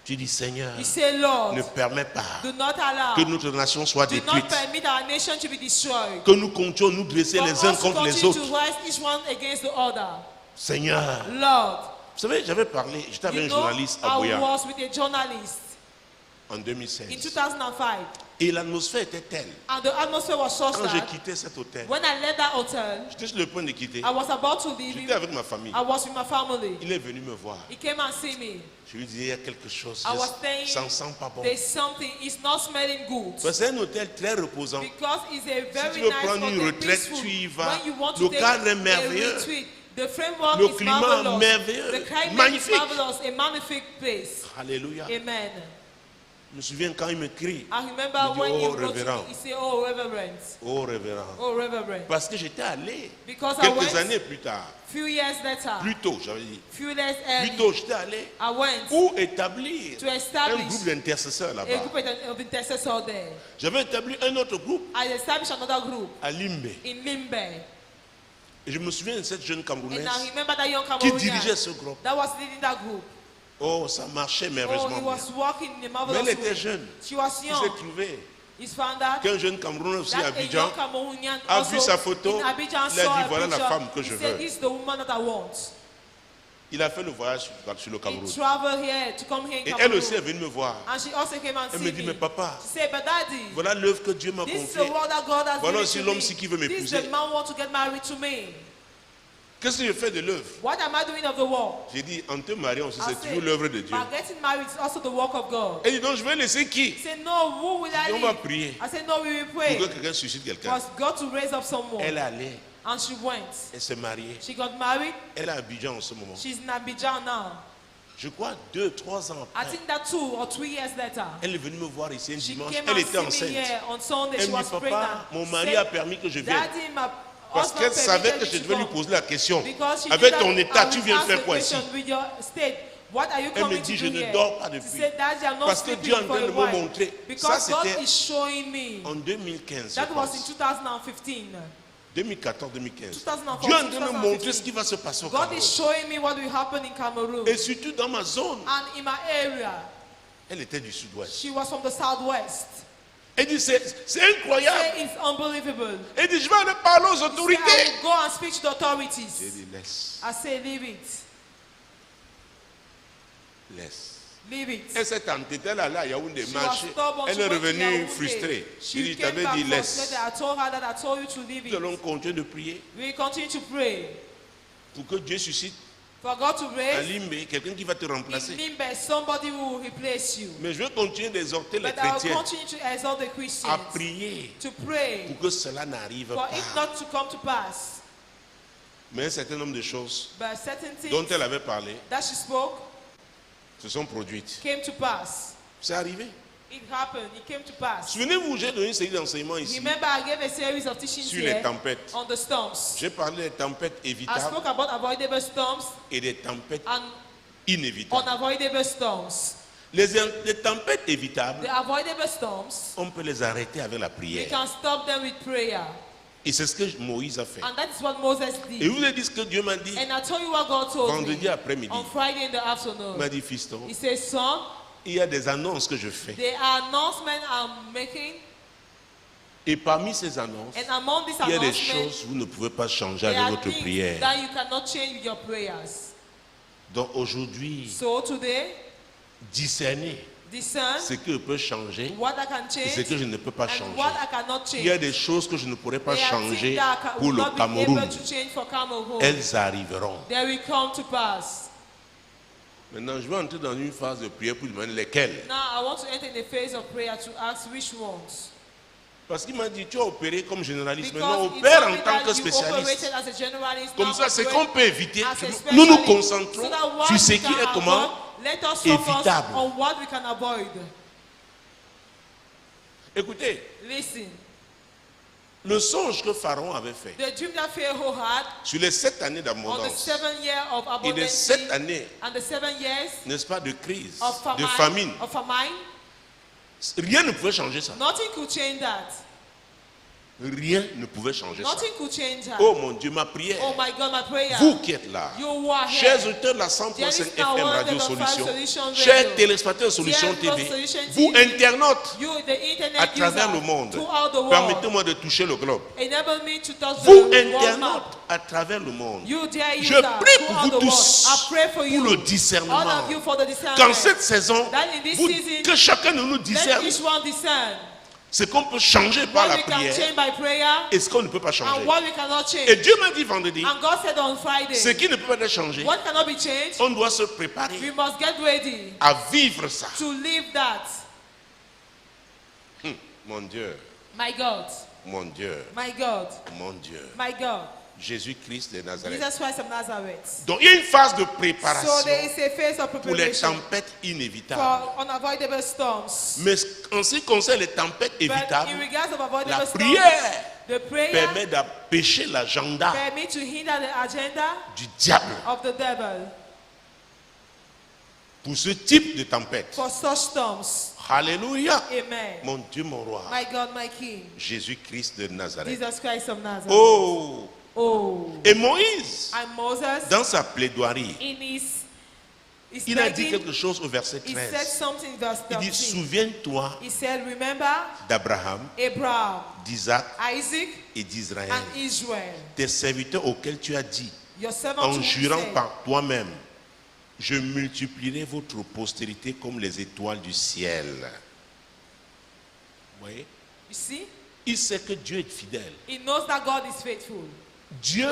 Tu dis, Seigneur, You say, Lord, ne permets pas do not allow, que notre nation soit do not détruite, permit our nation to be destroyed. que nous comptions nous dresser For les uns us to contre les continue autres. to rise each one against the other. Seigneur, Lord, vous savez, j'avais parlé, j'étais avec you un know, journaliste à I Boya was with a journalist en in 2016. 2005, Et l'atmosphère était telle. and the atmosphere was such Quand j'ai that quitté cet hôtel, when I left that hotel, j'étais sur le point de quitter. I was about to leave J'étais him. avec ma famille. I was with my family. Il est venu me voir. He came and see me. Je lui disais, il y a quelque chose. I was saying, Ça ne sent pas bon. there's something, it's not smelling good. Parce que c'est un hôtel très reposant. Because it's a Si very tu veux nice prendre une hotel, retraite, peaceful. tu y vas. When you want to Le take cadre est a merveilleux. retreat, the framework Le is climat marvelous. merveilleux. The climate Magnifique. is marvelous, a magnifique place. Alléluia. Amen. Je me souviens quand il me crie. I remember Il dit, when he oh, wrote to révérend. me, he said, oh, reverend, Oh révérend. oh, reverend. Parce que j'étais allé Because I quelques went, années plus tard. few years later, Plus tôt, j'avais dit. few years Plus early, tôt, j'étais allé I went pour établir to un establish groupe d'intercesseurs a là-bas. group of intercessors there. J'avais établi un autre groupe I established another group à Limbe. in Limbe. Et je me souviens de cette jeune And Camerounaise I remember that young qui dirigeait Cameroonian ce groupe. that was leading that group. Oh, ça marchait Oh, he merveilleusement bien. was walking in a Mais marvelous elle était way. jeune. She was Il s'est young. trouvé He's found out qu'un jeune Camerounais aussi à that a Abidjan young Cameroonian a also vu sa photo. in Abidjan Il a saw dit, a voilà la picture. femme que je He said, veux. this is the woman that I want. Il a fait le voyage sur le He Cameroun. traveled here to come here in Et elle Cameroon. aussi est venue me voir. And she also came and Elle see me dit, mais me. papa, She said, but daddy, voilà l'œuvre que Dieu m'a this is the confiée. word that God has Voilà given aussi to l'homme-ci qui veut me. This is m'épouser. the man who wants to get married to me. Qu'est-ce que je fais de l'œuvre? What am I doing of the work? J'ai dit, en te mariant aussi, I c'est toujours l'œuvre de Dieu. but getting married is also the work of God. Elle dit, donc je vais laisser qui? He said, no, who will I Et on va leave? prier I said, no, we will pour pray. que quelqu'un suscite quelqu'un. Was God to raise up someone. Elle est allée, And she went. elle s'est mariée. She got married. Elle est à Abidjan en ce moment. She's in Abidjan now. Je crois 2-3 ans I après, think that 2 or 3 years later, elle est venue me voir ici un she dimanche. came Elle and était see me enceinte. here on Sunday. Elle She me was dit, papa, pregnant. mon mari Said, a permis que je vienne. Daddy, my Parce husband qu'elle savait permitted que je me to devais lui come. poser la question. Because she Avec knew ton that état, I tu would viens ask faire the quoi ici? question, with your state, what are you Elle me coming dit, to je do ne here? dors pas She depuis. said, Daddy, I'm not Parce que sleeping Dieu est en for train a de me while. montrer. Ça, Because God c'était is showing me. en 2015. That je was pense. in 2015. 2014-2015. 2014, Dieu est en train de me 2015. montrer ce qui va se passer au God Cameroun. is showing me what will happen in Cameroon. Et surtout dans ma zone. And in my area, Elle était du sud-ouest. she was from the southwest. Elle dit, c'est incroyable. Say it's unbelievable. Elle dit, je vais aller parler aux He said, autorités. I will go and speak to the J'ai authorities. dit, laisse, I say, leave it. laisse. Leave it. Elle s'est entêtée, elle allait à Yaoundé She marcher. was stubborn. Elle She est went to revenue Yaoundé. frustrée. Je She dis, je came t'avais back dit, laisse. frustrated. I told her that I told you to leave Nous allons it. continuer de prier We continue to pray pour que Dieu suscite for God to à raise Limbe quelqu'un qui va te in remplacer. Limbe somebody who will replace you. Mais je vais continuer d'exhorter les But I will chrétiens continue to exalt the à Christians prier to pray pour que cela n'arrive for pas. it not to come to pass. Mais un certain nombre de choses But certain dont things elle avait parlé that she spoke se sont produites. came to pass. C'est arrivé. It happened. It came to pass. Souvenez-vous, j'ai donné une série d'enseignements ici Remember, I gave a series of teachings sur les here tempêtes. on the storms. J'ai parlé des tempêtes I évitables spoke about avoidable storms et des tempêtes and inévitables. unavoidable storms. Les tempêtes The évitables, avoidable storms, on peut les arrêter avec la we prière. can stop them with prayer. Et c'est ce que Moïse a fait. And that is what Moses Et did. vous avez dit ce que Dieu m'a dit And I told you what God told vendredi me après-midi. on Friday in the Il afternoon. m'a dit, fiston, He says, son, il y a des annonces que je fais. there are announcements I'm making. Et parmi ces annonces, And among these il y a des announcements, choses que vous ne pouvez pas changer there avec are votre things prière. that you cannot change with your prayers. Donc aujourd'hui, So today, discerner discern ce que je peux changer what I can et ce change que je ne peux pas and what changer. I cannot Il y a change. des choses que je ne pourrai pas There are things changer that I pour will le not be Cameroun. able to change for Cameroon. Elles arriveront. They will come to pass. Maintenant, je vais entrer dans une phase de prière pour demander lesquelles. Now I want to enter in the phase of prayer to ask which ones. Parce qu'il m'a dit, tu as opéré comme généraliste, Because maintenant he opère told en me tant that que you spécialiste. operated as a generalist, Comme now ça, c'est operate qu'on peut éviter. as a Nous nous specialist. concentrons So that what sur ce we qui can est comment avoid, let us focus évitable. on what we can avoid. Écoutez, Listen, le songe que Pharaon avait fait the dream that Pharaoh had sur les 7 années on the d'abondance 7 year of et les abundance 7 années, and the 7 years n'est-ce pas, de crise, of de famine, famine, rien ne pouvait changer ça. nothing could change that. Rien ne pouvait changer ça. Nothing could change that. Oh mon Dieu, ma prière, Oh my God, my prayer. vous qui êtes là, You who are chers here. auditeurs de la 100.5 There is now FM Radio 105 Solution, Solution chers Radio. téléspectateurs Solution Dear TV, Solution vous TV, internautes You, the internet à travers user, le monde, throughout the world, permettez-moi de toucher le globe. enable me to touch Vous the world map. internautes à travers le monde, You, dear je user, prie pour throughout vous the world. tous I pray for you, pour le all discernement. of you for the discernment. Qu'en cette saison, That in this vous- season, que chacun de nous let discerne each one discern ce qu'on peut changer par what la we can prière change by prayer et ce qu'on ne peut pas changer. and what we cannot Et change. Dieu m'a dit vendredi, And God said on ce Friday, qui ne peut pas être changé, what cannot be changed, on doit se préparer we must get ready à vivre ça. to live that. Mon Dieu, My God, mon Dieu, my God, mon Dieu. my God. Jésus-Christ de Nazareth. Jesus Christ of Nazareth. Donc il y a une phase de So préparation there is a phase of pour les preparation tempêtes inévitables. for unavoidable storms. Mais en ce qui concerne les tempêtes But in évitables, regards of la avoidable storms, prière the prayer permet d'empêcher l'agenda permit to hinder the agenda du diable of the devil pour ce type de tempête. for such storms. Alléluia. Amen. Mon Dieu, mon roi. My God, my King, Jésus-Christ de Nazareth. Jesus Christ of Nazareth. Oh. Oh. Et Moïse, And Moses, dans sa plaidoirie, in his il a dit begging, quelque chose au verset he said 13. something in verse Il dit, 13. souviens-toi He said, remember d'Abraham, Abraham, d'Isaac Isaac, et d'Israël, and Israel, tes serviteurs auxquels tu as dit, your servant en whom you jurant said, par toi-même, je multiplierai votre postérité comme les étoiles du ciel. Vous voyez? You see? Il sait que Dieu est fidèle. He knows that God is faithful. Dieu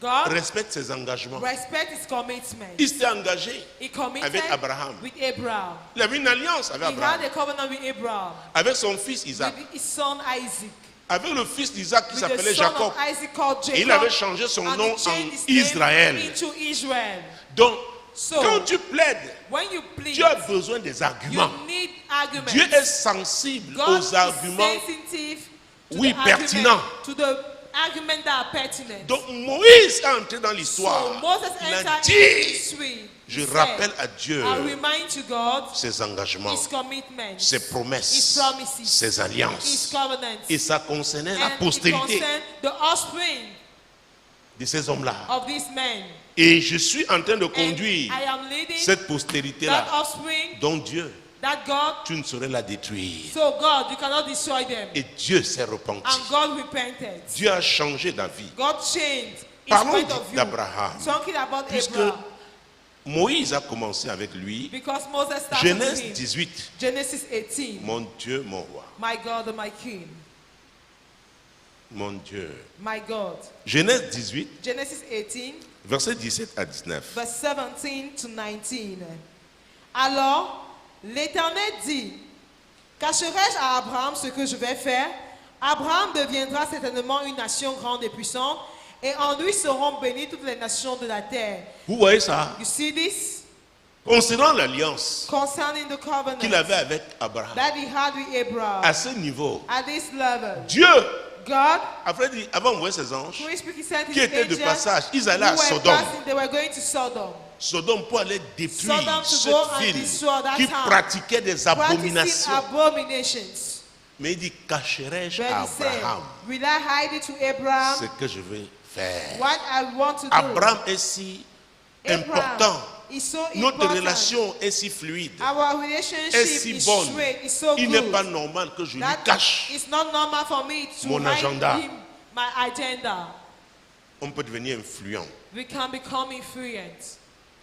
God respecte ses engagements. respect his commitment. Il s'est engagé He committed avec Abraham. with Abraham. Il avait une alliance avec He had Abraham, a covenant with Abraham, avec son fils Isaac, with his son Isaac, avec le fils d'Isaac qui with the s'appelait son Jacob. of Isaac called Et il Jacob, avait changé son and nom he changed en his name Israël. into Israel. Donc, So, quand tu plaides, when you plead, tu as besoin des you arguments. need arguments. Dieu est sensible God aux arguments. is sensitive to Oui, the pertinent. argument, to the argument that are pertinent. Donc Moïse est entré dans So l'histoire. Moses Il a entered into dit, history. je He said, rappelle à Dieu I remind to God ses engagements, his commitments, ses his promesses, promises, ses his alliances. covenants, Et ça concernait la and it postérité concerned the offspring de ces hommes-là. of these men. Et je suis en train de And conduire I am leading cette that postérité-là, offspring, dont Dieu, that God, tu ne saurais la détruire. so God, you cannot destroy them. Et Dieu s'est repenti. And God repented. Dieu a changé ta vie. God changed his Parlons point of view. d'Abraham. Talking about Puisque Abraham. Moïse a commencé avec lui. Because Moses started with Genèse him. 18. Genesis 18. Mon Dieu, mon roi. My God and my King. Mon Dieu. My God. Genèse 18, Genesis 18, versets 17 à 19. verse 17 to 19. Alors, l'Éternel dit, cacherai-je à Abraham ce que je vais faire? Abraham deviendra certainement une nation grande et puissante, et en lui seront bénies toutes les nations de la terre. Vous voyez ça? You see this? Concernant l'alliance Concerning the covenant qu'il avait avec Abraham, that he had with Abraham, à ce niveau, at this level, Dieu, God, avant d'envoyer ses anges, who is speaking, sent qui his étaient de angels passage, ils who allaient à were Sodome. passing, they were going to Sodom. Sodome pour aller détruire Sodom to cette go and ville destroy that qui town. pratiquait des Practicing abominations. abominations. Mais il dit, cacherai-je But à he said, Abraham will I hide it to Abraham ce que je vais faire? what I want to do? Abraham est si important. is so Notre important. relation est si fluide, Our relationship est si is bonne. straight, is so Il n'est good. pas normal que je lui That cache. it's not normal for me to Mon hide agenda. him, my agenda. On peut devenir influent We can become influent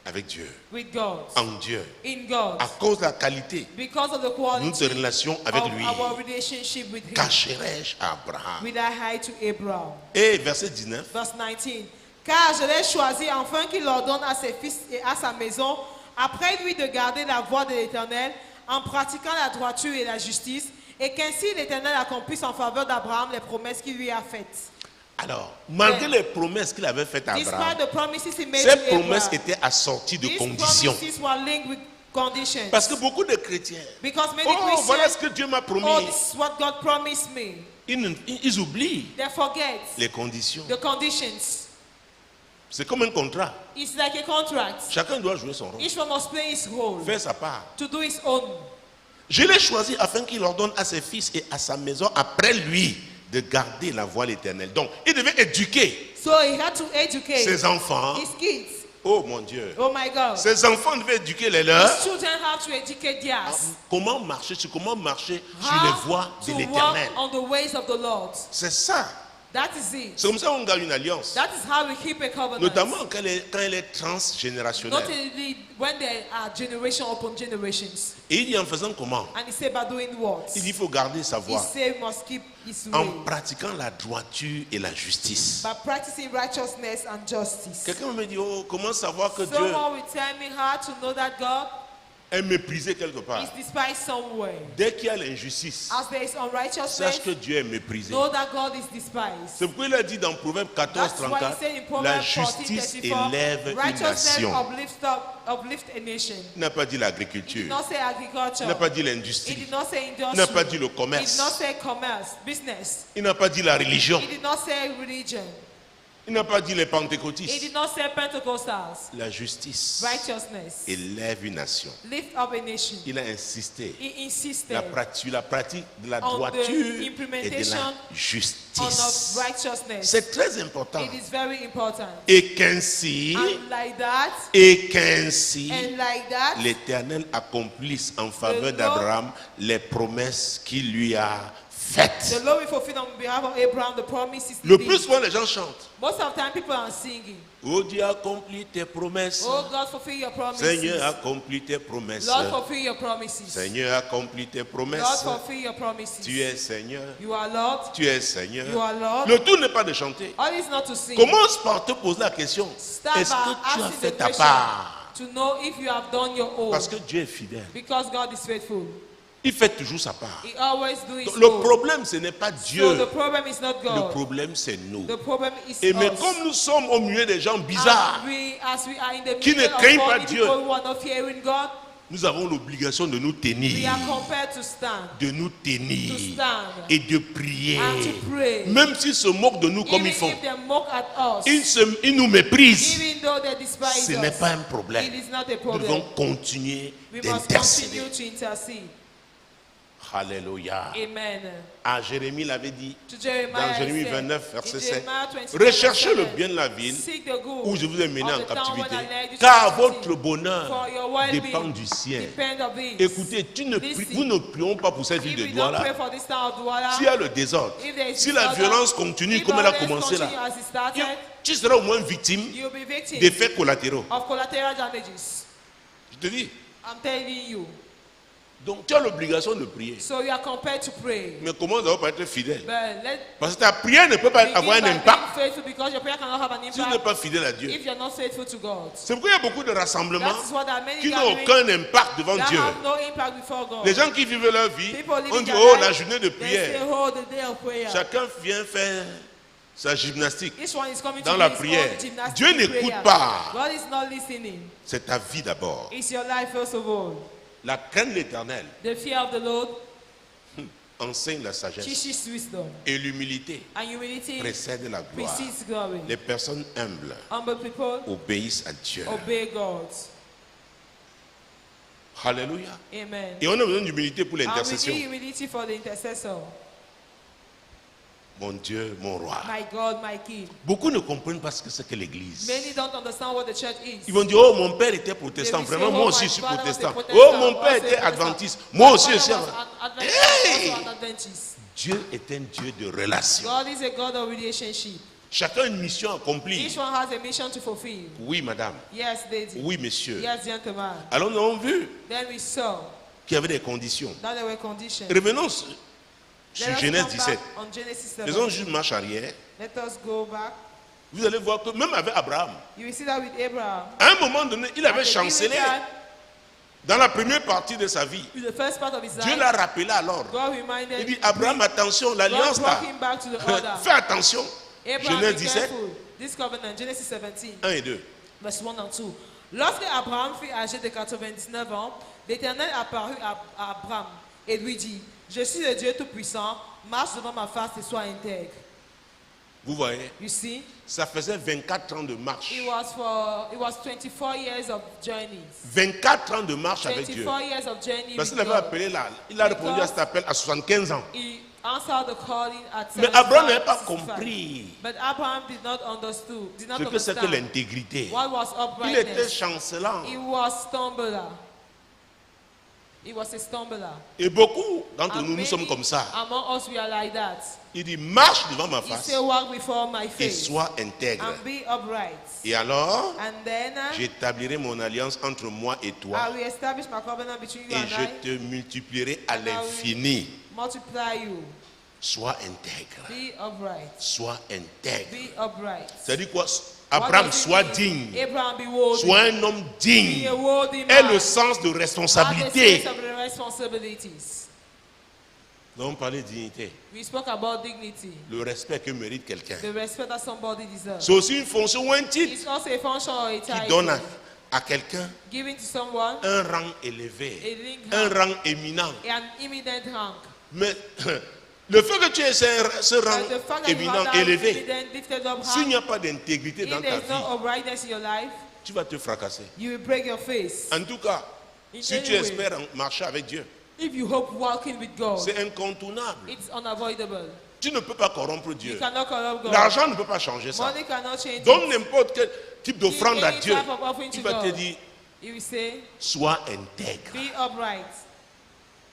avec Dieu, with God, en Dieu, in God, à cause de la qualité because of the de quality notre relation avec of lui. our relationship with Him. Cacherai-je à Abraham? Will I hide to Abraham? Et verset 19. Verse 19. Car je l'ai choisi afin qu'il ordonne à ses fils et à sa maison, après lui, de garder la voie de l'Éternel, en pratiquant la droiture et la justice, Et qu'ainsi l'Éternel accomplisse en faveur d'Abraham les promesses qu'il lui a faites. Alors, malgré les promesses qu'il avait faites à Abraham, Despite the promises he made ces to promesses Abraham, étaient assorties de these conditions. promises were linked with conditions. Parce que beaucoup de chrétiens, Because many oh, voilà ce Christians, que Dieu m'a promis. oh, this is what God promised me. Ils oublient They forget les conditions. the conditions. C'est comme un contrat. It's like a contract. Chacun doit jouer son rôle, Each one must play his role faire sa part. to do his own. Je l'ai choisi afin qu'il ordonne à ses fils et à sa maison après lui de garder la voie de l'Éternel. Donc, il devait éduquer So he had to educate ses enfants. his kids. Oh mon Dieu. Oh my God. Ses enfants devaient éduquer les His leurs. children have to educate theirs. Comment marcher sur les How voies de to l'Éternel. walk on the ways of the Lord. C'est ça. That is it. C'est comme ça qu'on gagne une alliance. That is how we keep a covenant. Notamment quand elle est transgénérationnelle. Not only when there are generation upon generations. Et il dit en faisant comment? And he said by doing what? Il dit il faut garder sa He voie. said we must keep his way. En pratiquant la droiture et la justice. By practicing righteousness and justice. Quelqu'un me dit, oh, comment savoir que Dieu Someone will tell me how to know that God est méprisé quelque part? is despised somewhere. Dès qu'il y a l'injustice, As there is unrighteousness, sache que Dieu est méprisé. know that God is despised. C'est pourquoi il a dit dans Proverbe 14, That's why he 34, said in la Proverbs justice 14:34, élève une righteousness nation. uplift a nation. Il n'a pas dit He did l'agriculture, not say agriculture. il n'a pas dit He l'industrie, did not say il n'a industry. pas dit le He did commerce, not say commerce, business. il n'a pas dit la religion, He did not say religion. il n'a pas dit les He pentecôtistes. did not say Pentecostals. La justice Righteousness. élève une nation. Lift up a nation. Il a insisté. He insisted La pratique de la on the droiture et de implementation la on justice. of righteousness. C'est très important. It is very important. Et qu'ainsi, And like that, l'Éternel accomplisse en faveur Lord- d'Abraham les promesses qu'il lui a faites. the Lord will fulfill on behalf of Abraham the promises. Le he did. plus souvent, les gens chantent. Most of the time, people are singing. Oh Dieu, accomplis tes promesses. Oh God, fulfill your promises. Seigneur, accomplis tes promesses. Lord, fulfill your promises. Seigneur, accomplis tes Lord, promesses. fulfill your promises. Tu es Seigneur. You are Lord. Tu es Seigneur. You are Lord. Le tout n'est pas de chanter. All is not to sing. Commence par te poser la question. Start Est-ce by que tu as asking fait the ta question part? to know if you have done your own. Parce que Dieu est fidèle. Because God is faithful. Il fait toujours sa part. He always do his Donc, le own. problème, ce n'est pas So Dieu. the problem is not Le God. problème, c'est nous. The problem is Et mais us. comme nous sommes au milieu des gens bizarres, As we are in the Qui ne middle of craignent pas all Dieu. people who are not fearing God, nous avons l'obligation de nous we tenir, are compelled to stand. de nous tenir To stand. et de prier. And to pray. Même s'ils se moquent de nous comme Even ils font, if they mock at us, ils nous méprisent. even though they despise Ce us, n'est pas un problème. it is not a Nous problem. devons continuer We must d'intercéder. continue to intercede. Alléluia. Amen. Ah, Jérémie l'avait dit To Jeremiah, dans Jérémie he said, 29, verset in 7. Jeremiah 29, Recherchez le 7, bien de la ville seek the good où je vous ai mené of en the town captivité, when I led you to car captivity. votre bonheur For your well-being dépend du ciel. depend of it. Écoutez, vous ne prions pas pour cette ville If de we don't pray Douala. for this town of Douala, S'il y a le désordre, if there is si la disorder, violence continue if comme elle a violence commencé là, continue as it started, tu seras au moins victime you'll be victim d'effets collatéraux. of collateral damages. Je te dis. I'm telling you. Donc tu as l'obligation de prier. So you are compelled to pray. Mais comment d'abord pas être fidèle? But let Parce que ta prière ne peut pas begin avoir un by impact being faithful, because your prayer cannot have an si tu n'es impact pas fidèle à Dieu. if you're not faithful to God. C'est pourquoi il y a beaucoup de rassemblements That is what there are many qui n'ont gatherings aucun impact devant that Dieu. have no impact before God. Les gens qui vivent leur vie, People living on dit, their oh, life, la journée de they say, prière. oh, the day of prayer. Chacun vient faire sa gymnastique. Each one is coming Dans to la do his prière. own gymnastics Dieu in n'écoute prayer. pas. God is not listening. C'est ta vie d'abord. It's your life first of all. La crainte de l'Éternel The fear of the Lord enseigne la sagesse. teaches wisdom, Et l'humilité and humility précède la gloire. precedes glory. Les personnes humbles Humble people obéissent à Dieu. obey God. Alléluia. Amen. Et on a besoin d'humilité pour And we l'intercession. need humility for the intercessor. Mon Dieu, mon roi. My God, my King. Beaucoup ne comprennent pas ce que c'est que l'église. Many don't understand what the church is. Ils vont dire, oh, mon père était protestant. They will say, Vraiment, oh, moi my aussi, je suis father was a protestant. protestant. Oh, mon père Also a était protestant. adventiste. Moi My aussi, je father suis was adventiste. an Hey! also an Adventist. Dieu est un Dieu de relation. God is a God of relationship. Chacun a une mission à accomplir. Each one has a mission to fulfill. Oui, madame. Yes, lady. Oui, monsieur. Yes, gentleman. Alors, nous avons vu Then we saw qu'il y avait des conditions. that there were conditions. Revenons sur Let us Genèse come 17. back on Genesis 7. Faisons juste marche arrière. Let us go back. Vous allez voir que même avec Abraham, You will see that with Abraham. à un moment donné, il At avait the given chancelé. time, Dans la première partie de sa vie, In the first part of his Dieu life, l'a rappelé à l'ordre. God reminded Il dit, Abraham, attention, God l'alliance là. brought him back to the order. Fais attention. Abraham, Genèse be 17, careful. This covenant, Genesis 17, 1 et 2. verse 1 and 2. Lorsque Abraham fut âgé de 99 ans, l'Éternel apparut à Abraham et lui dit, je suis le Dieu Tout-Puissant, marche devant ma face et sois intègre. Vous voyez, You see, ça faisait 24 ans de marche. it was 24 years of journeys. 24 ans de marche avec Dieu. 24 years of journey Parce with qu'il avait God. appelé là, il a répondu à cet appel à 75 ans. He answered the calling at Mais 75, Abraham n'avait pas 65. compris But Abraham did not ce que c'était understand l'intégrité. what was Il était uprightness. chancelant. He was stumbler. He was a stumbler. Et beaucoup d'entre And nous, nous sommes many comme ça. among us we are like that. Il dit, marche devant ma He face said, walk before my et face sois intègre. and be upright. Et alors, And then j'établirai mon alliance entre moi et I toi will establish my covenant between you et and je I, te multiplierai à And I will l'infini. multiply you. Sois intègre. Be upright. Sois intègre. Be upright. C'est-à-dire quoi? What Abraham, does it sois mean? digne. Abraham, be worthy. Sois un homme Be digne. a worthy Aie man. le sens de Have the responsabilité. sense of the responsibilities. Nous avons parlé de dignité. We spoke about dignity, Le respect que mérite quelqu'un. the respect that somebody deserves. C'est aussi une fonction ou un titre It's also a function or a qui title donne à quelqu'un given to someone un rang élevé, a ring un rank, rang éminent. an immediate rank. Mais le fait que tu aies ce But rang the fact that you éminent, have that élevé, immediate lifted up s'il n'y rank, a pas d'intégrité dans if ta there's no vie, uprightness in your life, tu vas te fracasser. you will break your face. En tout cas, In si any tu way. espères marcher avec Dieu, If you hope walking with God, c'est incontournable. it's unavoidable. Tu ne peux pas corrompre You Dieu. cannot corrupt God. L'argent ne peut pas changer ça. Money cannot change Donne it. n'importe quel type Give d'offrande à any Dieu. type of offering to Il va te God. dire, He will say, sois intègre, be upright,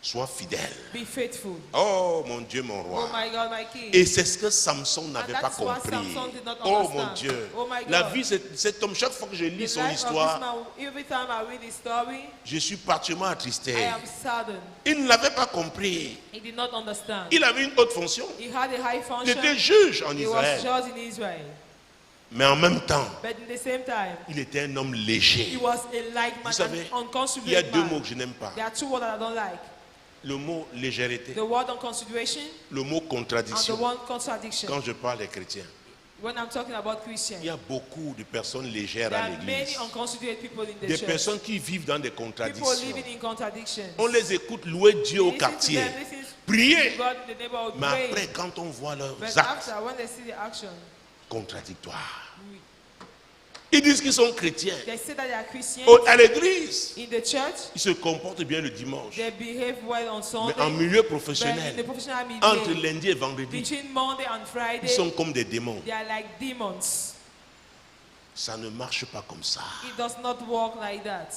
sois fidèle. be faithful. Oh mon Dieu, mon Oh roi. my God, my King. Et c'est ce que Samson n'avait And pas that is what compris. Samson did not Oh understand. mon Dieu. Oh my La God. vie, cet homme, chaque fois que je lis The son life of this histoire, man, every time I read his story, je suis particulièrement attristé. I am saddened. Il ne l'avait pas compris. He did not understand. Il avait une haute fonction. He had a high Il function. était juge en He was Israël. judge in Israel. Mais en même temps, But in the same time, il était un homme he léger. was a like Vous man, savez, an il y a unconsiderate deux mots man. que je n'aime pas. There are two words that I don't like. Le mot légèreté, The word unconsideration le mot and the contradiction. word contradiction. Quand je parle des chrétiens, When I'm talking about il Christians, y a beaucoup de personnes légères there à are many l'église. unconsiderate people in the Des church. personnes qui vivent dans des People contradictions. living in contradictions. On les écoute louer Dieu au Listen to quartier, them, listen prier. to God in the neighborhood, Mais praying. après, quand on voit leurs But actes after, when they see the action, contradictoires, ils disent qu'ils sont chrétiens. they say that they are Christians À l'église, in the church. ils se comportent bien le dimanche. They behave well on Mais Sunday. en milieu But in professionnel, the professional entre media, lundi et vendredi, between Monday and ils Friday, sont comme des démons. they are like demons. Ça ne marche pas comme ça. It does not work like that.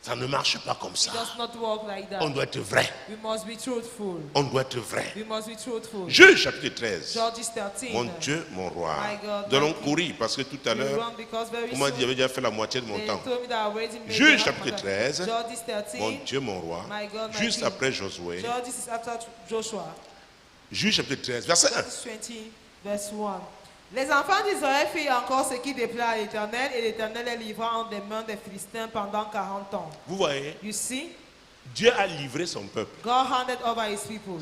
Ça ne marche pas comme It ça. does not work like On that. doit être vrai. We must be truthful. On doit être vrai. We must be truthful. Juge chapitre 13. Judges 13. Mon Dieu, mon roi. My God, Nous allons my King. courir parce que tout à We l'heure, run because very on m'a soon dit, j'avais déjà fait la moitié de mon they temps. told me that I already made Juge the half chapitre my time. 13. Judges 13. Mon Dieu, mon roi. My God, my Juste King. après Josué. Judges is after Joshua. Juge chapitre 13, verset 1. Judges 20, verse 1. Les enfants d'Israël firent encore ce qui déplaît à l'Éternel, et l'Éternel les livra en des mains des Philistins pendant 40 ans. Vous voyez, You see, Dieu a livré son peuple. God handed over his people.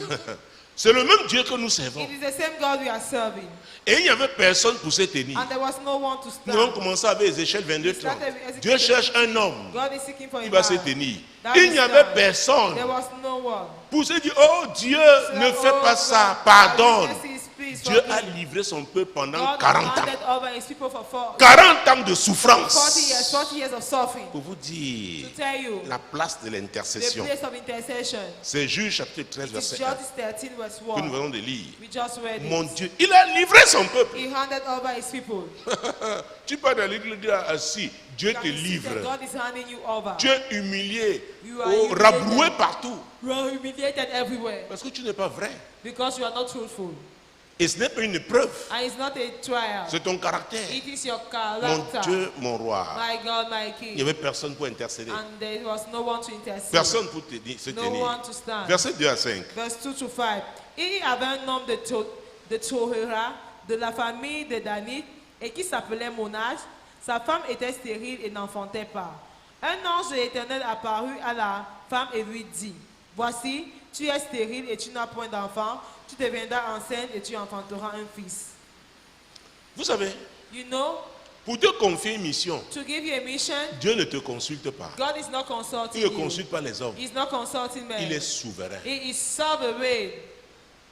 C'est le même Dieu que nous servons. It is the same God we are serving. Et il n'y avait personne pour se tenir. And there was no one to Nous avons stand. commencé avec Ézéchiel 22-30. Dieu cherche un homme God is seeking for a qui va se man. tenir. That Il is n'y avait done. personne There was no one. pour se dire, oh Dieu, ne fais pas ça, pardonne. Dieu a livré son peuple pendant God 40 ans. handed over his people for 40 ans de 40 souffrance. 40 years of suffering. Pour vous dire To tell you la place de the l'intercession. place of intercession. C'est Juge chapitre 13, It's verset 1 Judges 13 verse que nous 1. venons de lire. We just read Mon it. Dieu, il a livré son peuple. He handed over his people. Tu peux dans l'église dire assis, Dieu You te can see that livre. God is handing you over. Tu es humilié, You are oh, humiliated. rabroué partout. You are humiliated everywhere Parce que tu n'es pas vrai. because you are not truthful. Et ce n'est pas une épreuve, And it's not a trial. c'est ton caractère. It is your Mon character. Dieu, mon roi. My God, my Il n'y King. avait personne pour intercéder. And there was no one to intercede. Personne pour se No tenir. one to stand. Verset 2 à 5. Verse 2 to 5. Il y avait un homme de Tohera, de la famille de Danite, et qui s'appelait Monage. Sa femme était stérile et n'enfantait pas. Un ange de l'Éternel apparut à la femme et lui dit, voici, tu es stérile et tu n'as point d'enfant, tu deviendras enceinte et tu enfanteras un fils. Vous savez, You know, pour te confier une mission, to give you a mission, Dieu ne te consulte pas. God is not consulting Il ne you. consulte pas les hommes. He's not consulting men. Il est souverain. He is sovereign.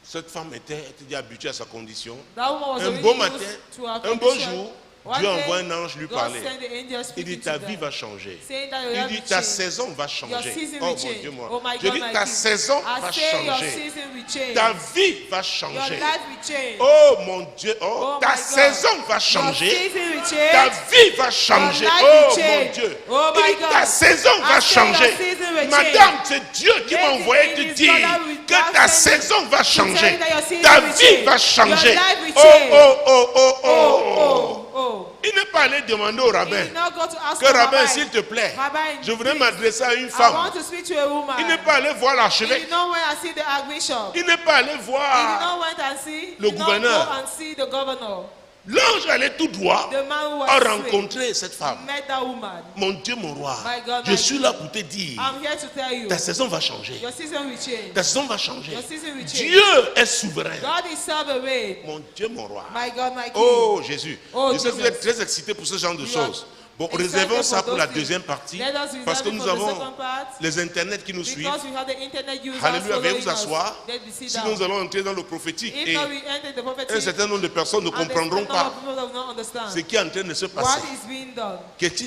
Cette femme était habituée à sa condition. That woman was Un already beau used matin, to her un beau condition. jour, One Dieu day, envoie un ange lui God parler. sent the angel Il speaking dit ta to vie them, va changer. saying that your Il life dit will ta change. saison va Your changer. season Oh will mon change. Dieu, moi. Oh my Je God, dis my ta King. saison I va say your changer. season will change. Ta vie va Your changer. life will change. Oh mon Dieu, oh, Oh ta my God. saison va Your changer. season will Ta change. vie va changer. life Oh will mon change. Dieu. Oh Il my dit, God. ta saison I va say your changer. season will Madame, change. c'est Dieu qui m'a Lady, envoyé it te is dire God will que ta send you saison va to tell changer. you that your season Ta will vie change. va changer. Your life will Oh, change. oh, oh, oh, oh. Oh, oh. Il n'est pas allé demander au He rabbin did not go to ask que the rabbin, rabbi. s'il te plaît, Rabbi, je voudrais please, m'adresser à une I femme. want to speak to a woman. Il n'est pas allé voir He l'archevêque. did not went and see the archbishop. Il n'est pas allé He did voir. not went and see. le He did not gouverneur. go and see the governor. L'ange allait tout droit The man who a was rencontré cette sick femme. met that woman. Mon Dieu, mon roi, My God, je my suis King. là pour te dire, I'm here to tell you. ta saison va changer. Your season will change. Ta saison va changer. Your season will change. Dieu est souverain. God is sovereign. Mon Dieu, mon roi. My God, my King. Oh Jésus, Oh, je sais que vous Jesus. êtes très excités pour ce genre de You are choses. Bon, excited réservons ça for pour those la things. deuxième partie Let us reserve parce que it nous for the avons second part. les internets qui nous suivent. Because we have the internet users Alléluia, veuillez vous following us. asseoir. Let me sit Sinon, down. nous allons entrer dans le prophétique If et not, we enter the prophetic. un certain nombre de personnes ne And the comprendront certain pas number of people will not understand ce qui est en train de se what passer. is being done.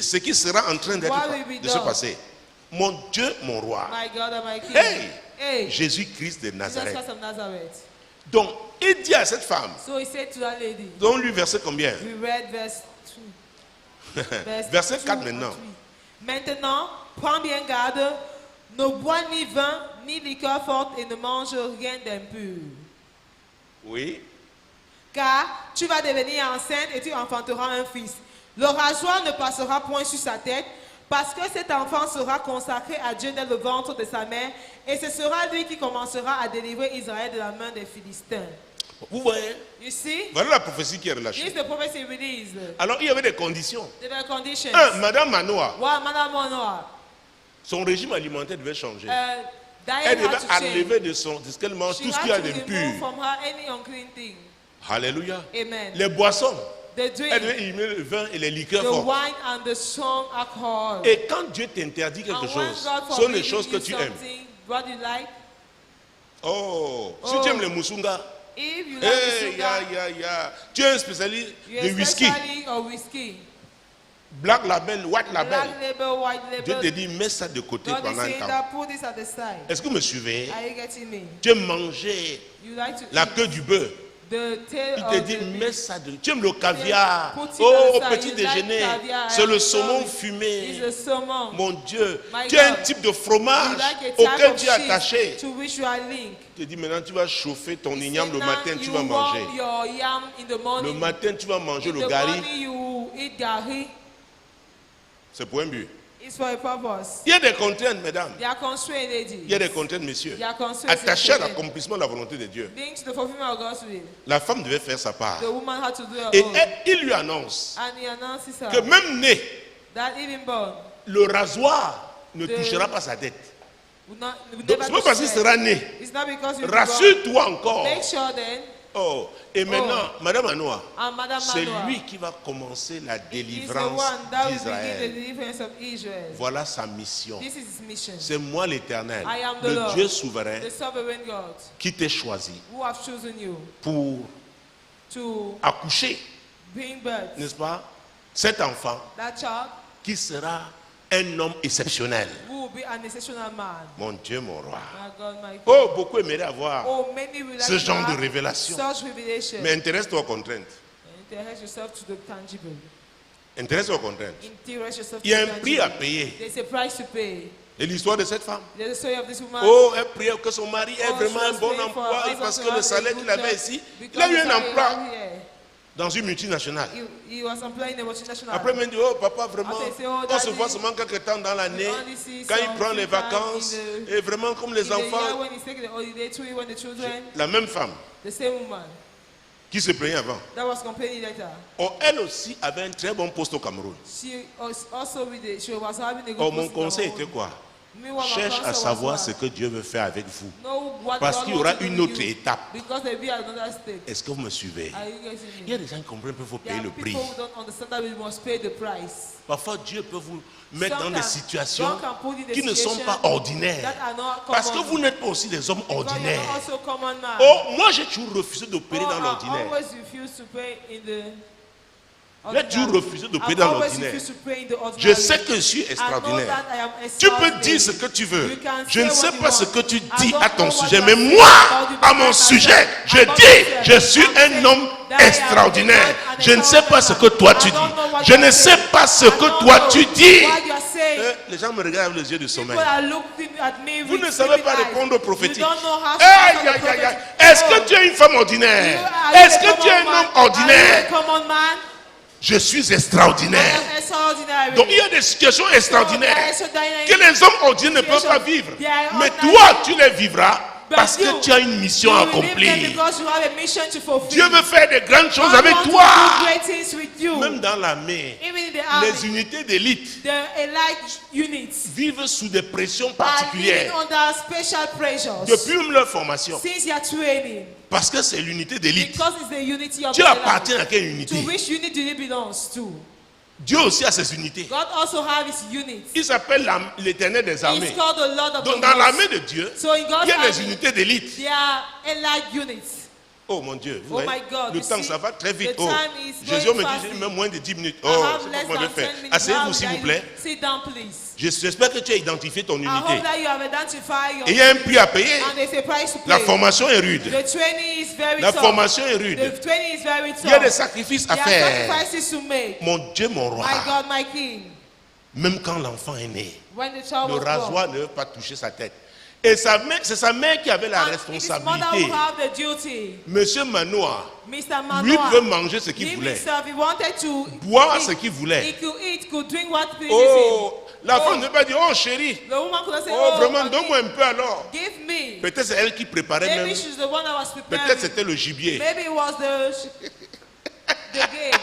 Ce qui sera en train What will be de se done. passer. Mon Dieu, mon roi. My God and my King. Hey! Hey! Jésus-Christ de Jesus Nazareth. Christ of Nazareth. Donc, il dit à cette femme, So he said to that lady, dont lui verset combien? we read verse 2. Verset 4 2 maintenant. and 3. Maintenant, prends bien garde, ne bois ni vin, ni liqueur forte et ne mange rien d'impur. Oui. Car tu vas devenir enceinte et tu enfanteras un fils. Le rasoir ne passera point sur sa tête, parce que cet enfant sera consacré à Dieu dès le ventre de sa mère, et ce sera lui qui commencera à délivrer Israël de la main des Philistins. Vous voyez? You see? Voilà la prophétie qui est This relâchée. is the prophecy released. Alors, il y avait des conditions. There were conditions. Madame Manoa, Well, Madame Manoa, son régime alimentaire devait changer. diet Elle had devait to change. enlever de ce qu'elle mange She tout ce had qu'il y a to remove d'impur. from her any unclean thing. Alléluia. Amen. Les boissons, The elle drink, devait éliminer le vin et les liqueurs the fortes. wine and the strong alcohol. Et quand Dieu t'interdit quelque And when chose, God ce sont les forbids choses que you tu aimes. something, what you like, Oh, si Oh. tu aimes les moussunga, if you like hey, the ya, sugar, ya, ya. Tu es un spécialiste you de whisky, especially or whiskey, black label, white label. black label, white Dieu te label. dit, mets ça de côté God is pendant un saying temps. that put this at the side. Est-ce que vous me suivez? Are you getting me? Tu aimes manger You like to la eat queue du bœuf. the tail Il of te the dit, beef. mets ça de... Tu aimes le caviar. Put it Oh, on au the side. petit You déjeuner, like caviar. c'est le I'm saumon sorry. fumé. It's the saumon. Mon Dieu, My tu as un God. type de You fromage like a type auquel of tu es attaché. cheese to which you are linked. Il te dit, maintenant tu vas chauffer ton He igname said, le now matin, tu you vas manger. warm your yam in the Le morning. matin, tu vas manger In le the gari. morning you eat gari. C'est pour un but. It's for a purpose. Il y a des contraintes, mesdames. They are constrained, ladies. Il y a des contraintes, messieurs. They are constrained. Attachées à l'accomplissement de la volonté de Dieu. Linked to the fulfillment of God's will. La femme devait faire sa part. The woman had to do her Et own. il lui annonce And he announces que her même né, that even born le rasoir ne The- touchera pas sa tête. would not, would Donc, never c'est pas parce qu'il touch sera her. né. It's not because you Rassure-toi encore. Make sure then, Oh, et maintenant, Madame Anoa, and Madame c'est Manoah, lui qui va commencer la is the délivrance one that will begin the d'Israël. deliverance of Israel. Voilà sa mission. This is his mission. C'est moi l'Éternel, I am the le Lord, Dieu souverain the sovereign God, qui t'ai choisi who have chosen you pour to accoucher, bring birth. n'est-ce pas, cet enfant That child qui sera un homme exceptionnel. who will be an exceptional man. Mon Dieu, mon roi. My God, my King. Oh, beaucoup aimeraient avoir, Oh, many will like ce to genre de have révélation. such revelation. mais intéresse-toi aux contraintes. Interest yourself to the tangible. Intéresse-toi aux contraintes. Interest yourself Il y a to un the prix à tangible. payer. There's a price to pay. Et l'histoire de cette femme. There's a story of this woman. Oh, elle priait que son mari ait Oh, vraiment she un was bon praying for her emploi. husband Parce to que le have a salaire good qu'il avait job, ici, il because a eu the un salary emploi he had here, dans une multinationale. he was employed in a multinational. Après, il m'a dit, oh papa, vraiment, Après, c'est, oh, on se daddy, voit seulement quelques temps dans l'année, we only see quand il some prend les free time vacances, in the- et vraiment comme In les the year enfants, when he's taking the holiday to when the children, la même femme, the same woman, qui se plaignait avant. that was complaining later. Oh, elle aussi avait un très bon poste au Cameroun. She was also she was having a good Oh, mon post in conseil Cameroon. était quoi? Me, what my Cherche counsel à was savoir what? ce que Dieu veut faire avec vous. Know what Parce God qu'il y wants aura to do une with autre you. étape. Because there will be another step. Est-ce que vous me suivez? Are you getting Il y a me? des gens qui comprennent qu'il faut There payer are le prix. people who don't understand that we must pay the price. Parfois, Dieu peut vous mettre dans des Sometimes situations God can put you in the qui ne sont situation pas ordinaires. that are not Parce que common. vous n'êtes pas aussi des hommes Because you're ordinaires. not also common man. Oh, moi j'ai toujours refusé d'opérer Oh, dans I l'ordinaire. always refuse to pray in the J'ai toujours ordinary. refusé d'opérer I've dans always l'ordinaire. refused to pray in the ordinary. Je sais que je suis I know extraordinaire. that I am Tu peux extraordinary. dire ce que tu veux. You can Je ne say sais what you pas ce want. que tu I dis don't à ton know what sujet, you mais are saying moi, about the à mon person. sujet, je About dis, yourself. je suis I'm un saying homme that I am extraordinaire. an Je ne sais pas ce que toi tu dis. I don't know what Je you ne are sais saying. pas ce I que don't toi know tu dis. what you are saying. Les gens me regardent avec les yeux de sommeil. People are looking at me Vous with ne savez sleepy pas eyes. répondre aux prophétiques. You don't know how to Aïe, answer the aïe, aïe, aïe. prophetic. Est-ce Oh. que tu es une femme You ordinaire? are Est-ce a que tu es un common homme man? Are you ordinaire? a common man? Je suis I extraordinaire. am extraordinary. Donc il y a des situations extraordinaires So there is que les hommes ordinaires ne peuvent pas vivre. They are Mais ordinary. toi, tu les vivras But parce que you- tu as une mission à You will live them accomplir. because you have a mission to fulfill. Dieu veut faire de grandes choses God avec wants to toi. do great things with you. Même dans l'armée, Even in the army, les unités d'élite the elite units vivent sous des pressions are living particulières under special pressures depuis même leur formation. since you are training. Parce que c'est l'unité d'élite. Because it's the unity of Tu the appartiens elite. à quelle To unité? which unit do you belong to? Dieu aussi a ses unités. God also has his units. Il s'appelle l'Éternel des armées. He's called the Lord of Donc the dans hosts. l'armée de Dieu, So in God's il y a les army, unités d'élite. there are elite units. Oh mon Dieu, vous Oh voyez, my God, le you temps see, ça va très vite. the Oh, time is Jésus going me dit, fast. j'ai même moins de 10 minutes. I Oh, have c'est pas less comment je vais than faire. 10 minutes. Asseyez-vous Now, s'il vous guys, plaît. sit down, please. J'espère que tu as identifié ton I hope unité. that you have identified your Et il y a un prix à payer. and there's a price to pay. La formation est rude. The training is very La tough. formation est rude. The training is very tough. Il y a des sacrifices à There are faire. sacrifices to make. Mon Dieu, mon roi. My God, my King. Même quand l'enfant est né, When the child le was born, rasoir ne veut pas toucher sa tête. Et c'est sa mère qui avait la and it is mother responsabilité. who have the duty. Monsieur Manoa, Mr. lui Manoa, veut manger ce qu'il him voulait, himself, he wanted to boire eat. ce qu'il voulait. He could eat, could drink what pleases Oh, la Oh. femme ne veut pas dire, oh chérie, him. The woman could say, oh vraiment, okay, donne-moi un peu alors. give me. Peut-être c'est elle qui préparait Maybe même, she's the one that was peut-être preparing. c'était le gibier. Maybe it was the game.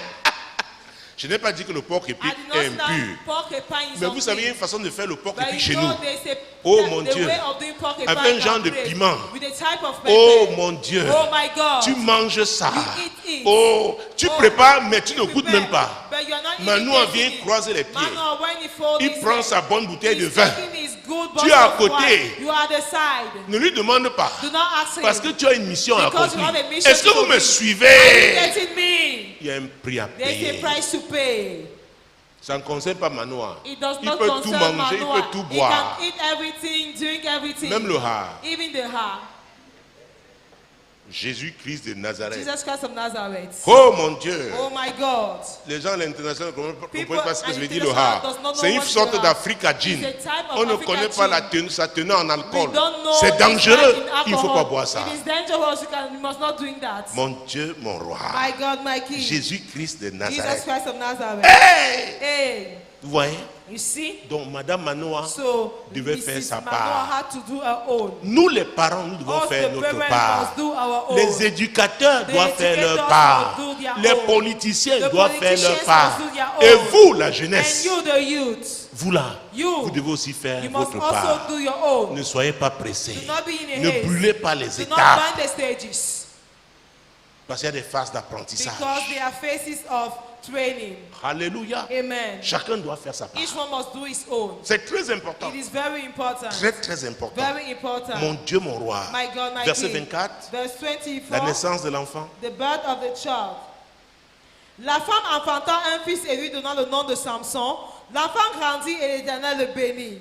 Je n'ai pas dit que le porc I épic did not est say impur. that pork epine is Mais vous savez, il y a une unclean. façon de faire le porc But épic you chez know, nous. there's a, Oh, the mon Dieu. way of doing pork Avec epine un genre de are great. piment. With a type of pepper. Oh mon Dieu, Oh my God. tu manges ça. You eat it. Oh, tu Oh, prépares, mais tu ne You goûtes prepare, même pas. But you're not Manoa eating vient it. croiser les pieds. Manoa, when he folds Il his prend leg, sa bonne bouteille de he's vin. taking his good Tu bottle es à of côté. wine. You are at the side. Ne lui demande pas. Do not ask him. Parce que tu as une mission à Because you accomplir. have a mission Est-ce que to vous me fulfill. Are you suivez? getting me? Il y a un prix à There's a payer. price to pay. Ça ne concerne pas Manoa. It does Il not peut tout concern manger, il Manoa. peut tout He boire. can eat everything, drink everything. Même le har. Even the heart. Jésus-Christ de Nazareth. Jesus Christ of Nazareth. Oh mon Dieu. Oh my God. Les gens à l'international ne comprennent People pas ce que at je veux dire le international har. does not know C'est une what sorte the har. d'africagine. It's a type of On ne African connaît pas gin. sa teneur en alcool. We don't know C'est it's dangereux. like in Il ne faut alcohol. pas boire ça. It is dangerous. You must not drink that. Mon Dieu, mon roi. My God, my King. Jésus-Christ de Jesus Nazareth. Christ of Nazareth. Hey! Hey, Vous voyez? you see? Donc Madame Manoa So, devait faire Mrs. sa Manoa part. had to do her own. Nous les parents, nous devons Us, faire the notre parents, part. must do our own. Les éducateurs The doivent faire leur educators part. must do their Les own. politiciens The doivent faire leur politicians part. must do their Et own. vous, la And jeunesse, you, the youth, vous là, you, vous devez aussi faire you must votre also part. do your own. Ne soyez pas pressés. Do not be in a Ne haste. brûlez pas les Do not étapes. burn the stages. Parce qu'il y a des phases d'apprentissage. Because they are phases of training. Alléluia. Amen. Chacun doit faire sa part. Each one must do his own. C'est très important. It is very important. Très, très important. Very important. Mon Dieu, mon roi. My God, my Verset King. 24. Verse La 24. naissance de l'enfant. The birth of the child. La femme enfanta un fils et lui donna le nom de Samson. L'enfant grandit et l'Éternel le bénit.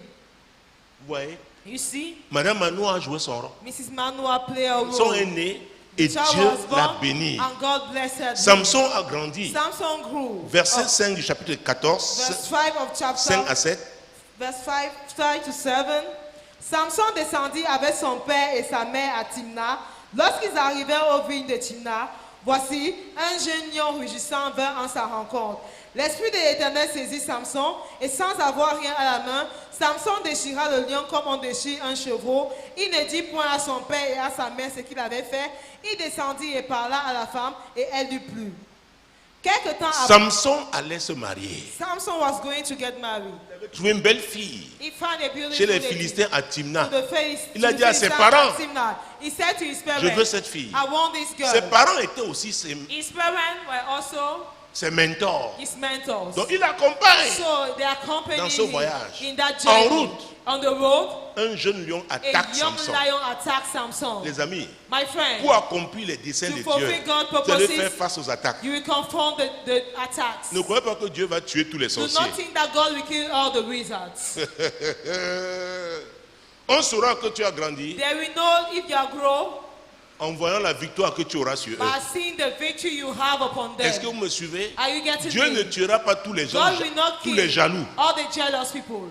Vous voyez, You see, Madame Manoa a joué son rôle. Mrs. Manoa played a Son role. est né et The Dieu child was l'a born béni. and God blessed her. Samson a grandi. Samson grew. Verset up. 5 du chapitre 14, Verse 5 of chapter 5 à 7. Verse 5 to 7. Samson descendit avec son père et sa mère à Timna. Lorsqu'ils arrivèrent aux vignes de Timna, voici un jeune lion rugissant vint en sa rencontre. L'esprit de l'Éternel saisit Samson et sans avoir rien à la main, Samson déchira le lion comme on déchire un chevreau. Il ne dit point à son père et à sa mère ce qu'il avait fait. Il descendit et parla à la femme et elle lui plut. Quelque temps après, Samson allait se marier. Samson was going to get married. Il avait trouvé une belle fille He found a beautiful chez les lady. Philistins à Timna. To the face, Il a to dit à the ses Philistines parents, at Timnah. He said to his parents, je veux cette fille. I want this girl. Ses parents étaient aussi His parents were also ses mentors. his mentors. Donc il accompagne So they accompanied dans ce him voyage. in that En journey. route. On the road, un jeune lion a attaque young Samson. lion attacked Samson. Les amis, My friend, pour accomplir les desseins to de fulfill Dieu, God's vous allez purposes, faire face aux attaques. you will confront the attacks. Ne croyez pas que Dieu va tuer tous les Do sorciers. not think that God will kill all the wizards. On saura que tu as grandi They will know if you are grown en voyant la victoire que tu auras sur eux. by seeing the victory you have upon them. Est-ce que vous me suivez? Are you getting Dieu ne me? tuera pas tous les gens, God will not tous les kill jaloux. all the jealous people.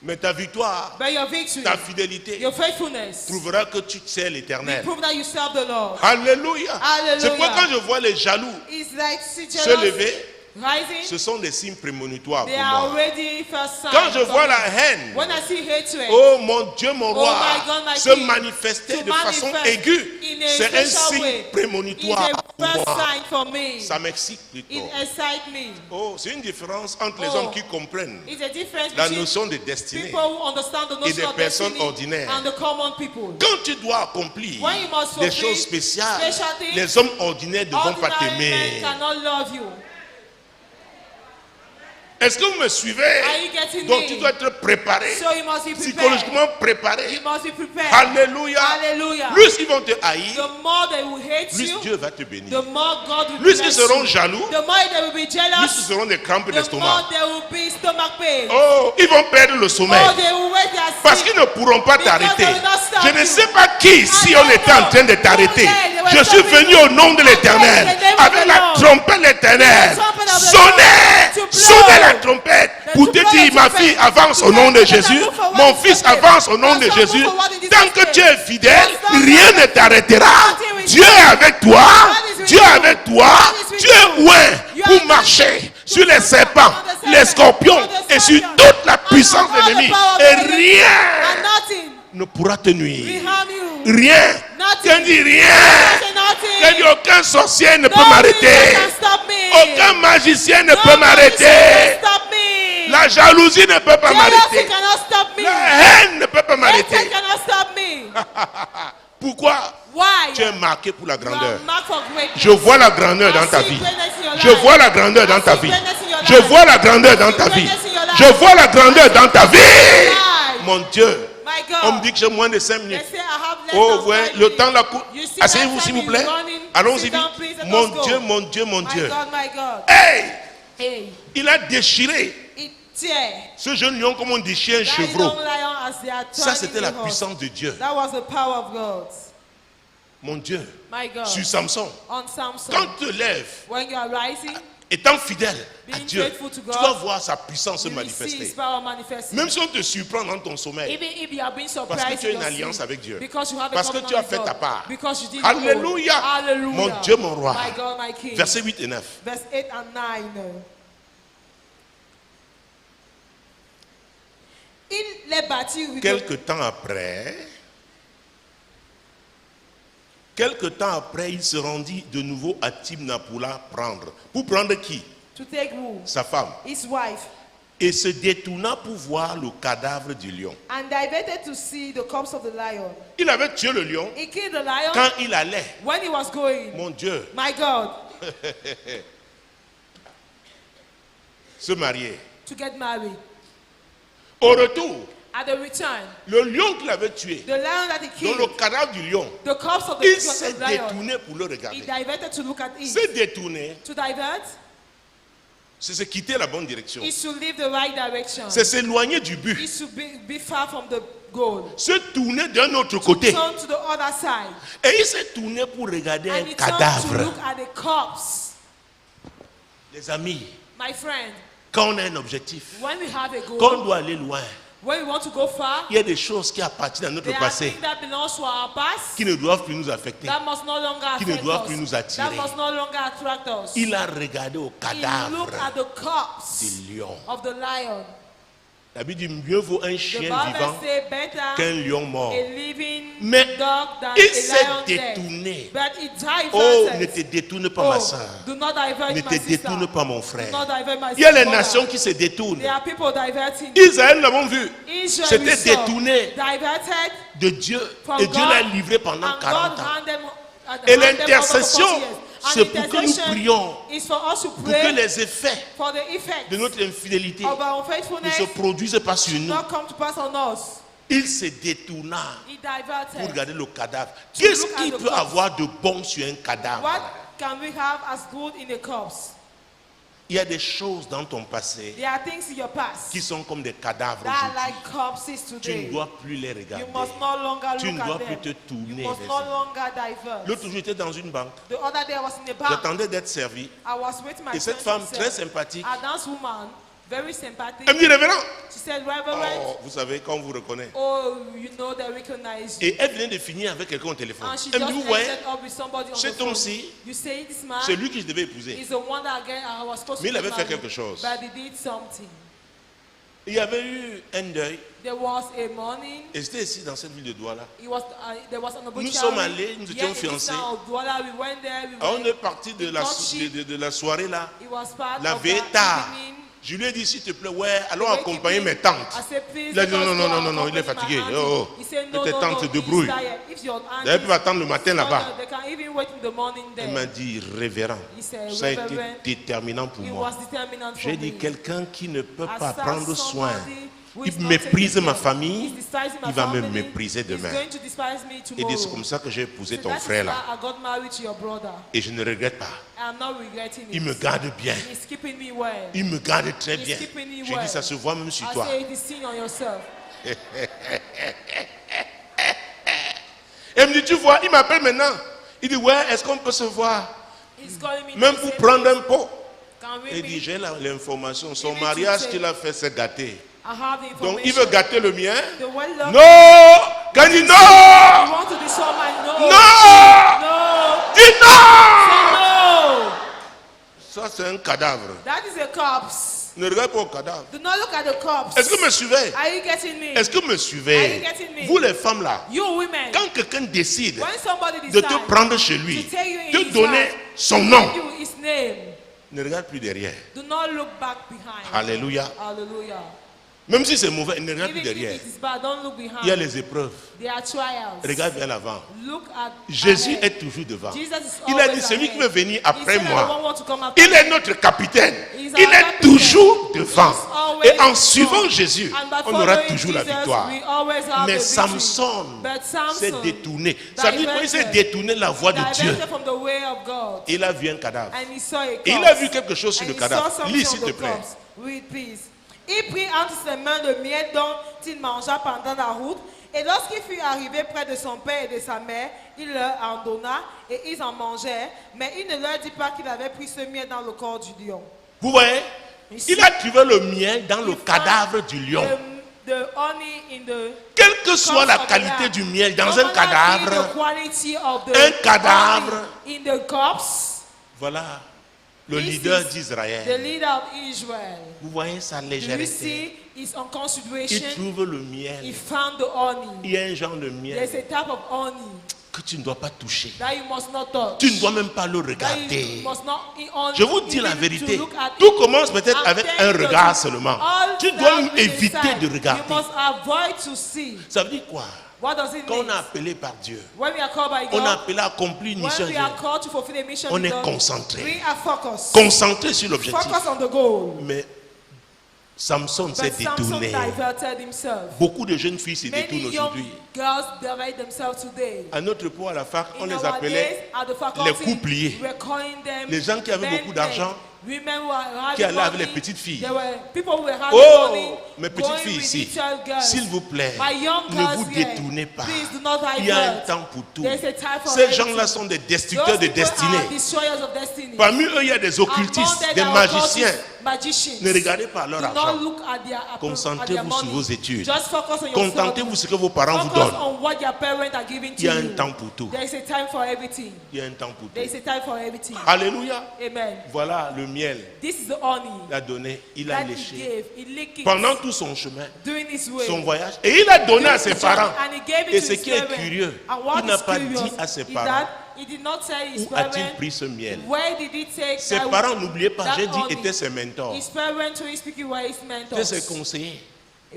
Mais ta victoire, But your victory, ta fidélité your faithfulness, prouvera que tu sais will l'éternel. prove that you serve the Lord. Alléluia. Alléluia. C'est pourquoi quand je vois les jaloux It's like see se jealous lever, rising. ce sont des signes prémonitoires They pour are moi. already first signs. Quand je of vois it. la haine, When I see hatred, oh mon Dieu, mon roi, my God, my se King, manifester to de façon manifest aiguë, in a c'est un special signe way, prémonitoire it's a pour first moi. sign for me. Ça m'excite It plutôt. excites me. Oh, c'est une différence entre les Oh. hommes qui comprennent It's a difference la between notion de destinée. people who understand the et notion des of personnes destiny ordinaires. and the common people. Quand tu dois accomplir When you must des fulfill choses spéciales, special things, les hommes ordinaires ne vont pas Ordinary men t'aimer. cannot love you. Est-ce que vous me suivez? Are you getting Donc me? tu dois être préparé, So you must be prepared. psychologiquement préparé. You must be prepared. Alléluia. Hallelujah. Plus ils vont te haïr, The more they will hate plus you, Dieu va te bénir. the more God will Plus ils bless seront you. jaloux, The more they will be plus jealous, ils seront des crampes the d'estomac. more there will be stomach pain. Oh, ils vont perdre le sommeil. Oh, they will wait their Parce sleep. qu'ils ne pourront pas Because t'arrêter. they will not stop Je ne you. sais pas qui ici I on don't était en know. train de t'arrêter. They were Je suis stopping venu you. au nom de l'Éternel. I said, in the name of Avec the la Lord. trompette de l'Éternel. The trumpet of the Sonnez. Lord. To blow. Sonnez la trompette. Pour To te blow dire, the ma trumpet. fille, avance To au nom de tell you that Jésus. move forward Mon in fils, this way. avance au nom de Your son, Jésus. move forward in this Tant que way. tu es fidèle, Your son, rien ne t'arrêtera. Nothing will Dieu est avec toi. God is with Dieu est you. avec toi. God is with Tu es you. loin You pour are marcher to sur les stand serpents, on the les serpent, scorpions on the et sur scorpion, toute la puissance and all de the l'ennemi. power of Et the enemy. rien And nothing ne pourra te will nuire. harm you. Rien. Nothing. Qu'elle dit rien. Say nothing. Qu'elle dit aucun sorcier ne peut No m'arrêter. wizard can stop me. Aucun magicien ne No peut magician m'arrêter. can stop me. La jalousie ne peut pas Jealousy m'arrêter. cannot stop me. La haine ne peut pas Hatred m'arrêter. cannot stop me. Pourquoi? Why? Tu es marqué pour la You grandeur. are marked for greatness. Je vois la grandeur dans I ta see vie. greatness in your Je life. vois la grandeur dans I ta see vie. greatness in your Je life. vois la grandeur dans I see ta vie. greatness in your life. Je vois la grandeur dans ta vie. life. Mon Dieu. My On me God. dit que j'ai moins de 5 They minutes. say I have less Oh, than ouais, 5 le minutes. temps la coupe. You see Asseyez-vous, that s'il time vous plaît. is running. Allons-y Sit vite. down, please, let Mon us go. Dieu, mon Dieu, mon My Dieu. God, my God. Hey! Hey, Il a déchiré it tear. ce jeune lion comme on déchire un That chevreau. young lion as they are Ça, turning c'était the la horse. puissance de Dieu. That was the power of God. Mon Dieu. My God. Sur Samson. On Samson. Quand tu te lèves, When you are rising, étant fidèle à Being Dieu, faithful to tu God, vas voir sa puissance se you will see manifester. His power manifesting. Même si on te surprend dans ton sommeil. Even if you are being surprised, Parce que tu as in une your alliance sleep, avec Dieu. Because you have a Parce que covenant tu as with fait God. ta part. Because you did Alléluia. your own. Hallelujah. Mon Dieu, mon roi. My God, my King. Versets 8 et 9. Verse 8 and 9. Il les bâtit with Quelque temps après, il se rendit de nouveau à Timna pour la prendre. Pour prendre qui? to take who? Sa femme. His wife. Et se détourna pour voir le cadavre du lion. And diverted to see the corpse of the lion. Il avait tué le lion He killed the lion quand il allait. when he was going. Mon Dieu, My God, se marier. to get married. Au retour, At the return, le lion qu'il avait tué, the lion that he dans killed, le cadavre du lion, the corpse of il the s'est lion, détourné pour le he regarder. diverted to look at it. Se détourner, To divert c'est se quitter la bonne direction. is to leave the right direction. C'est s'éloigner du but. Is to be far from the goal. Se tourner d'un autre côté. Turn to the other side. Et il s'est tourné pour regarder And un he turned to cadavre. look at the corpse. Les amis, My friend, quand on a un objectif, when we have a quand goal, on doit aller loin, When we want to go far, il y a des choses qui appartiennent à notre there are passé things that belong to our past qui ne doivent plus nous affecter. that must no longer Qui ne affect doivent us. plus nous attirer. That must no longer attract us. Il a regardé au He cadavre looked at the corpse du lion. of the lion. La Bible dit mieux vaut un The chien Bible vivant says better qu'un lion mort. a living Mais dog than il a s'est lion dead. détourné. But it Oh, diverted. ne te détourne pas ma soeur. Do not divert Ne my te sister. détourne pas mon Do frère. not divert my Il y a les brother. nations qui se détournent. There are people diverting. Israël, nous l'avons vu, Israel s'était we saw détourné diverted de Dieu from et Dieu God, l'a livré pendant and 40 God ans. hand them, Et hand them over for l'intercession, 40 years. And c'est pour que nous intercession prions is for us to pour que pray les effets for the effects de notre infidélité of our ne unfaithfulness se produisent pas sur nous. not come to pass on us. Il se détourna He pour diverted. regarder le cadavre. Qu'est-ce look at qu'il the peut corpse. avoir de bon sur un cadavre? What can we have as good in the corpse? Il y a des choses dans ton passé There are things in your past qui sont comme des cadavres that are aujourd'hui. like corpses Tu ne today. dois plus les You regarder. must no longer Tu ne look dois at plus them. te You tourner must vers no ça. longer divert. L'autre jour, j'étais dans une banque. The other day I was in a bank. J'attendais d'être servi. I was with my Et cette friend femme who très said, sympathique, a dance woman, very sympathetic. elle me dit révérend. She said, Reverend, Oh, vous savez, quand on vous reconnaît. oh, you know they recognize you. Et elle venait de finir avec quelqu'un au téléphone. And she Elle me just dit, ouais, ended up with somebody on the cet phone. homme-ci, You say this man c'est lui que je devais épouser. is the one that again I was supposed Mais to il avait fait marry, quelque chose. but he did something. Il y avait eu un deuil. There was a morning. Et j'étais ici dans cette ville de Douala. There was an Nous sommes allés, nous étions fiancés. We went there. We On went. est parti de la soirée là. It was part La of veille that tard. evening. Je lui ai dit, s'il te plaît, ouais, allons Wake accompagner me. mes tantes. I said, please, Il a dit, let us non, go non, non, non, il est accompany my fatigué. auntie. Oh, He said, que tes tantes se he's débrouillent. tired. If your auntie Elles peuvent attendre le matin is là-bas. tired, they can even wait in the morning there. Il m'a dit, révérend, He said, ça a été Reverend, déterminant pour It moi. was determinant for J'ai dit, me. quelqu'un qui ne peut I pas saw prendre soin, somebody who il is not méprise taking ma care. famille, He's despising my il va me family. mépriser He's demain. going to despise me Et tomorrow. c'est comme ça que j'ai épousé So ton that is frère là. why I got married to your brother. Et je ne regrette pas. I'm not regretting Il it. me garde bien. He's keeping me well. Il me garde très He's bien. keeping me J'ai well. dit, ça se voit même sur I toi. say it is seen on yourself. Elle me dit, tu vois, il m'appelle maintenant. Il dit, ouais, est-ce qu'on peut se voir? He's calling me. Même to pour say, prendre un pot. can we Il dit, meet? j'ai l'information. Son Even mariage to say- qu'il a fait, c'est gâté. I have the information. Donc, il veut gâter le mien. The well love. Non! Quand il dit You non! want to destroy my no. Non! No. Dis non! Say no. Ça, c'est un cadavre. That is a corpse. Ne regarde pas au cadavre. Do not look at the corpse. Est-ce que vous me suivez? Are you getting me? Est-ce que vous me Are you suivez? getting me? Vous, les femmes là, You women. quand quelqu'un décide When somebody de decides te prendre chez lui, to take you in te his donner house, son to nom, give you his name, ne regarde plus derrière. do not look back behind. Alléluia. Hallelujah. Même si c'est mauvais, ne regarde Even plus if derrière. it is bad, don't look behind. Il y a les épreuves. There are trials. Regarde vers l'avant. Look at Jésus ahead. est toujours devant. Jesus is Il a always dit, celui qui ahead. veut venir He après said, "I moi, don't want to come after il est me." notre capitaine. He's Il our est captain. toujours devant. He's always Et en in suivant front. Jésus, And by on aura following toujours la Jesus, victoire. we always have Mais the victory. Samson But s'est Samson détourné. Ça veut dire qu'il s'est diverted. détourné de la voie de Dieu. Diverted from the way of God. Il a vu un cadavre. And he saw a Et il corpse. a vu quelque chose sur And le he cadavre. saw something Lis, on s'il the te plaît. corpse. Read, please. Il prit entre ses mains le miel dont il mangea pendant la route. Et lorsqu'il fut arrivé près de son père et de sa mère, il leur en donna et ils en mangèrent. Mais il ne leur dit pas qu'il avait pris ce miel dans le corps du lion. Vous voyez? Ici, Il a trouvé le miel dans le he found cadavre du lion. The honey in the Quelle que soit la corpse of the qualité lamb. du miel dans No un matter the cadavre, quality of the un cadavre, honey in the corpse, voilà le this leader is the d'Israël. leader of Israel. Vous voyez sa Do you légèreté. see his on Il consideration? trouve le He miel. found the honey. Il y a un genre de There's miel a type of honey que tu ne dois pas toucher. that you must not touch. Tu ne dois même pas le That you regarder. must not only Je vous dis la even vérité. to look at Tout it. commence peut-être I'm avec telling un you regard the seulement. all Tu that dois will éviter inside, de regarder. You must avoid to see. Ça veut dire quoi? What does it Quand on mean? est appelé par Dieu, When we are called by on est God, appelé à accomplir une mission. when we are called to fulfill a mission, On with est God, concentré. we are focused. Concentré sur l'objectif. Focus on the goal. Mais Samson s'est But Samson détourné. diverted himself. Beaucoup de jeunes filles se Many détournent young aujourd'hui. girls divide themselves today. À notre pot à la fac, on In les our days, appelait at the faculty, les coupliers. we were calling them Les gens qui avaient men beaucoup d'argent, women who had qui allaient avec money. les petites filles. There were people who were having Oh, money, mes petites going filles with ici, little girls. s'il vous plaît, My young ne girls vous here, détournez pas. please do not Il y a un divert. temps pour tout. There's a time for Ces everything. gens-là sont des Those destructeurs de people are destinée. destroyers of destiny. Parmi eux, il y a des Among occultistes, them des are magiciens, occultists, magicians. Ne regardez pas leur Do not argent. look at their Concentrez-vous sur vos money. études. Just focus on your Contentez-vous sur ce que vos parents vous Focus donnent. on what your parents are giving to Il y a un you. temps pour tout. There is a time for everything. Il y a un temps pour There is tout. a time for everything. Alléluia. Amen. Voilà le miel. This is the honey Il a donné, il a that he léché. gave. He licked it Pendant tout son chemin, during his way. son voyage. Et il a donné à ses During his journey, parents. and he gave it Et to ce his qui est parents. curieux, And what il n'a is pas curious dit à ses is parents that he did not tell his où a-t-il parents pris ce miel. where did he take Ses that, parents, n'oubliez pas, that j'ai dit, honey. étaient ses mentors. His parents, who is speaking, were his Étaient mentors. ses conseillers.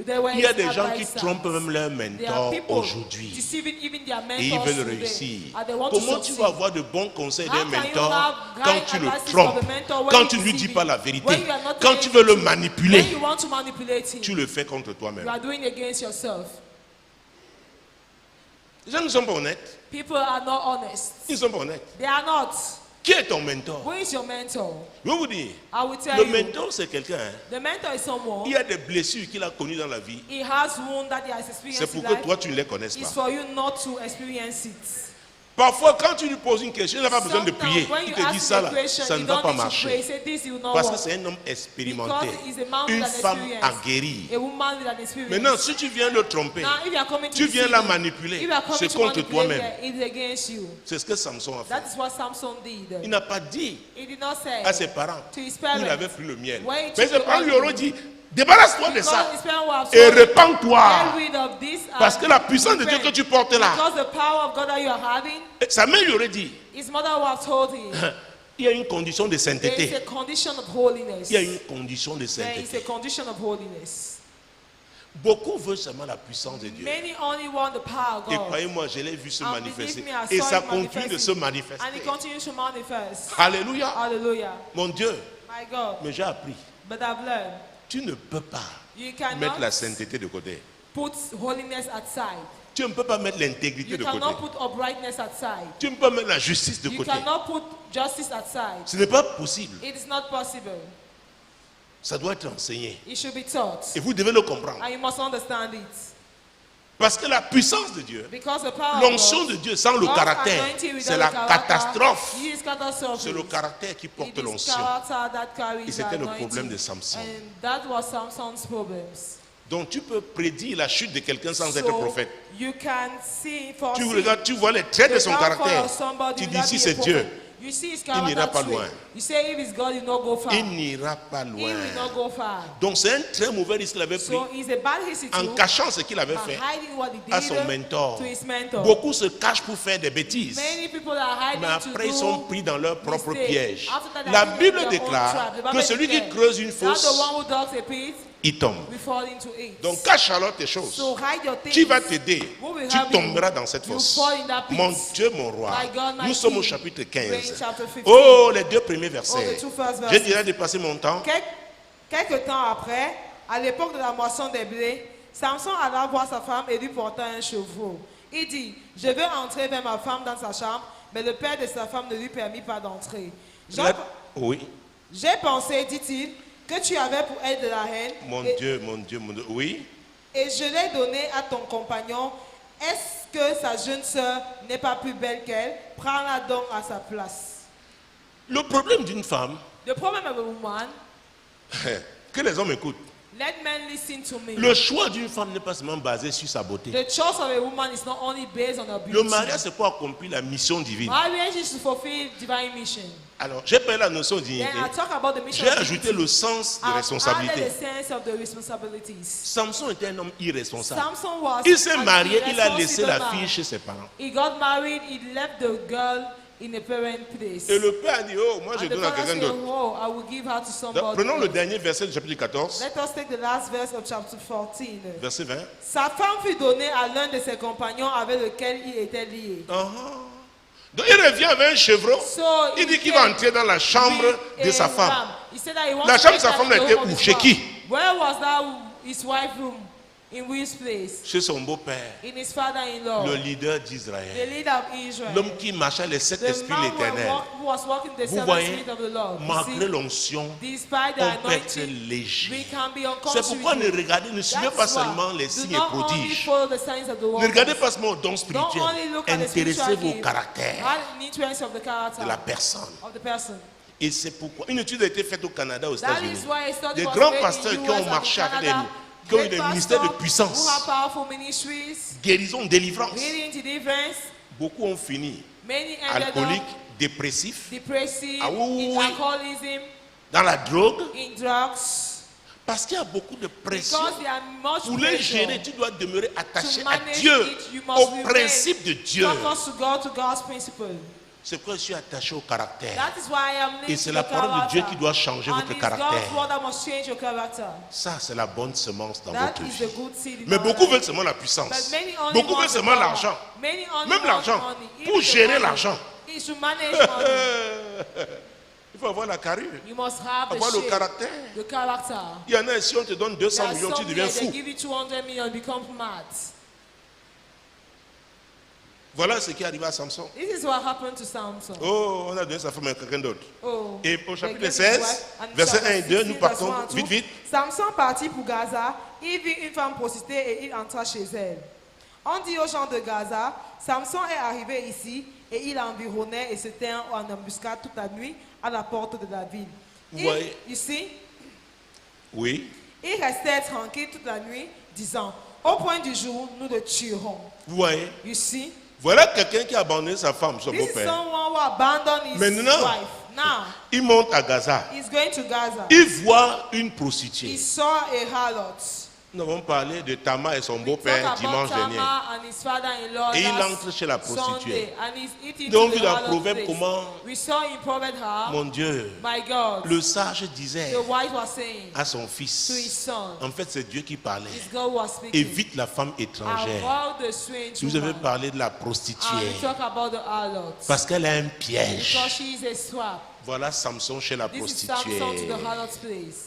They were Il y a his des gens qui advisors. trompent même leurs There are mentors people aujourd'hui. deceiving even their Et ils mentors veulent today, réussir. and they want to Comment tu succeed. vas avoir de bons conseils How d'un can you mentor have quand right tu le advices trompes, of a mentor when quand you tu ne lui dis deceive pas him, la vérité, when you are not quand telling tu the veux le truth, manipuler, when you want to manipulate him, tu le fais contre you toi-même. are doing against yourself. Les gens ne sont pas honnêtes. People are not honest. Ils ne sont pas honnêtes. They are not. Qui est ton mentor? Who is your mentor? Je vais vous dire, I will tell le you. mentor c'est quelqu'un. Hein. The mentor is someone. Il y a des blessures qu'il a connues dans la vie. He has wounds that he has experienced C'est pour in que life. toi tu ne les connaisses It's pas. for you not to experience it. Parfois, quand tu lui poses une question, il n'a pas besoin de prier. Sometimes when Il you te dit ask ça him là, a question, ça you ne va don't pas need to pray. marcher. Say this, you will not Parce que work. c'est un homme expérimenté. Because he's a man with Une an femme experience. aguerrie. A woman with an experience. Maintenant, si tu viens le tromper, Now, if you are coming to tu viens deceive la him, manipuler, if you are coming c'est to contre manipulate toi-même. her, it is against you. C'est ce que Samson a That fait. is what Samson did. Il n'a pas dit He did not say à ses parents to his où parents. il avait pris le miel. When he Mais took ses the parents lui honey, auront dit, débarrasse-toi de because ça his parents were et told, répands-toi. get rid of this and Parce que la puissance de Dieu que tu portes là, because the power of God that you are having, sa mère lui aurait dit, his mother would have told him, il y a une condition de there is sainteté. a condition of holiness. Il y a une condition de There is a sainteté. condition of holiness. Beaucoup veulent seulement la puissance de Dieu. Many only want the power of Et God. croyez-moi, je l'ai vu se And manifester. believe me, I Et saw ça it continue de se manifesting. manifester. And it continues to manifest. Alléluia. Hallelujah. Mon Dieu, My God. mais j'ai appris. But I've learned Tu ne peux pas you mettre la cannot sainteté de côté. put holiness aside. Tu ne peux pas mettre l'intégrité You de côté. cannot put uprightness aside. Tu ne peux pas mettre la justice de You côté. cannot put justice aside. Ce n'est pas possible. It is not possible. Ça doit être enseigné. It should be taught. Et vous devez le comprendre. And you must understand it. Parce que la puissance de Dieu, Because the power l'onction of de God, Dieu sans le God's caractère, anointing without c'est the la character, catastrophe. it is catastrophic. C'est le caractère qui porte It is l'onction. character that carries Et c'était the le anointing. problème de Samson. And that was Samson's problems. Donc tu peux prédire la chute de quelqu'un sans être So prophète. you can see, Tu foresee regardes, tu vois les traits de the son downfall caractère. of somebody Tu dis without si being c'est a prophet. Dieu, You see his il n'ira character pas trait. loin. You say if it's God, you not go far. il n'ira pas He loin. will not go far. Donc c'est un très mauvais risque qu'il avait pris So it's a bad history en too, cachant ce qu'il avait by fait hiding what he did à son mentor. to his mentor. Beaucoup se cachent pour faire des bêtises. Many people are hiding Mais to après, do ils sont pris dans leur propre mistakes. piège. After that, they La are in Bible their own déclare trap. The que Bible celui qui declares creuse une that fosse, the one who digs a pit il tombe. will fall into it. Donc cache alors tes choses. So hide your things. Qui va t'aider? Who will Tu help you? tomberas dans cette You fosse. fall in that pit. Mon Dieu, mon roi. My God, my Nous sommes au King. chapitre We're in 15. chapter 15. Oh, les deux premiers Oh, versets. the two first verses. J'ai déjà dépassé mon temps. Quelque temps après, à l'époque de la moisson des blés, Samson alla voir sa femme et lui porta un chevreau. Il dit, je veux entrer vers ma femme dans sa chambre, mais le père de sa femme ne lui permit pas d'entrer. Oui. J'ai pensé, dit-il, que tu avais pour elle de la haine. Mon Dieu, mon Dieu, mon Dieu. Oui. Et je l'ai donné à ton compagnon. Est-ce que sa jeune sœur n'est pas plus belle qu'elle? Prends-la donc à sa place. Le problème d'une femme, The problem of a woman, que les hommes écoutent. let men listen to me. Le choix d'une femme n'est pas seulement basé sur sa beauté. The choice of a woman is not only based on her Le beauty. mariage, c'est pour accomplir la mission divine. Marriage is to fulfill divine mission. Alors, j'ai parlé de la notion de Then dignité. I talk about the mission J'ai of ajouté dignity. le sens de I've added responsabilité. the sense of the responsibilities. Samson était un homme irresponsable. Samson was Il s'est an marié, il a laissé irresponsible la man. fille chez ses parents. He got married, he left the girl in a parent place. Et le père a dit, oh, moi je And the donne à father quelqu'un said, d'autre. oh, I will give her to Donc, somebody prenons le else. dernier verset du chapitre 14, Let us take the last verse of chapter 14. verset 20. Sa femme fut donnée à l'un de ses compagnons avec lequel il était lié. Donc il revient avec un chevreau. So Il he dit qu'il va came entrer dans la chambre with de a sa femme. ram. He said that he wants La to chambre de enter sa femme the était home of où? his Chez wife. qui? Where was that his wife room? In which place? Chez son beau-père, In his father-in-law. le leader The d'Israël. leader of Israel. L'homme qui marchait les sept The esprits man l'éternel. who was walking the Vous seven voyez, spirit of the Lord. You malgré see, l'onction, despite the on peut être anointing, we léger. can be C'est pourquoi ne unconscious. regardez, ne suivez pas seulement les signes et prodiges. Ne regardez pas seulement aux dons Don't spirituels. only look at the Intéressez-vous spiritual au gift. caractère Have an interest of the character de la personne. of the person. Et c'est pourquoi une étude a été faite au Canada, aux That États-Unis. is why a study Des was grands made pasteurs in qui ont US and marché in avec Canada. qui ont eu Great des ministères de pastors puissance, who have powerful ministries, guérison, délivrance. healing, deliverance. Beaucoup ont fini Many ended alcooliques, up dépressifs, depressive, Ah oui, in oui. alcoholism, dans la drogue, in drugs. parce qu'il y a beaucoup de pression. Because there are much Pour les pressure. gérer, tu dois demeurer attaché To à manage Dieu, it, you must au remain principe de Dieu. focused to God's principle. C'est pourquoi je suis attaché au caractère. That is why I am Et linked c'est to la the parole de Dieu character. qui doit changer And votre it's caractère. God's word that must change your character. Ça, c'est la bonne semence dans That votre is vie. the good seed in Mais our beaucoup life. veulent seulement la But puissance. many only Beaucoup want veulent the seulement power. l'argent. Many only Même want l'argent. money. Even Pour the gérer money l'argent. is to manage money. Il faut avoir la carrure, You must have the avoir le shape, caractère. the character. Il y en a, si on te donne 200 There are millions, tu some deviens here, they fou. give you 200 million, become mad. Voilà ce qui est arrivé à Samson. This is what happened to Samson. Oh, on a donné sa femme à quelqu'un d'autre. Oh, Et au they chapitre gave his 16, wife, and verset chapter 1 et 2, 16, nous verse partons 1 and 2. vite, vite. Samson partit pour Gaza, il vit une femme prostituée et il entra chez elle. On dit aux gens de Gaza, Samson est arrivé ici et il environnait et se tint en embuscade toute la nuit à la porte de la ville. Ouais. Ici, Oui. il restait tranquille toute la nuit, disant, au point du jour, nous le tuerons. Vous voyez, You see, voilà quelqu'un qui a abandonné sa femme, son this is beau-père. someone who abandoned his Maintenant, wife. Now, il monte à Gaza. he's going to Gaza. Il voit une He prostituée. saw a harlot. Nous avons parlé de Tamar et son We beau-père talk about dimanche dernier. Tamar and his father-in-law Et il last entre chez la prostituée. Sunday, and he's eating Donc, to vu the dans harlot's Proverbe place. comment- We saw in Proverbs how, Mon Dieu, my God, le sage disait the wife was saying à son to his fils, son, en fait c'est Dieu qui parlait, his God was speaking, évite la femme étrangère. avoid the strange Si vous avez woman. parlé de la And we prostituée, talk about the harlot. parce qu'elle a un piège. Because she is a swap. Voilà Samson chez la This is prostituée. Samson to the harlot's place.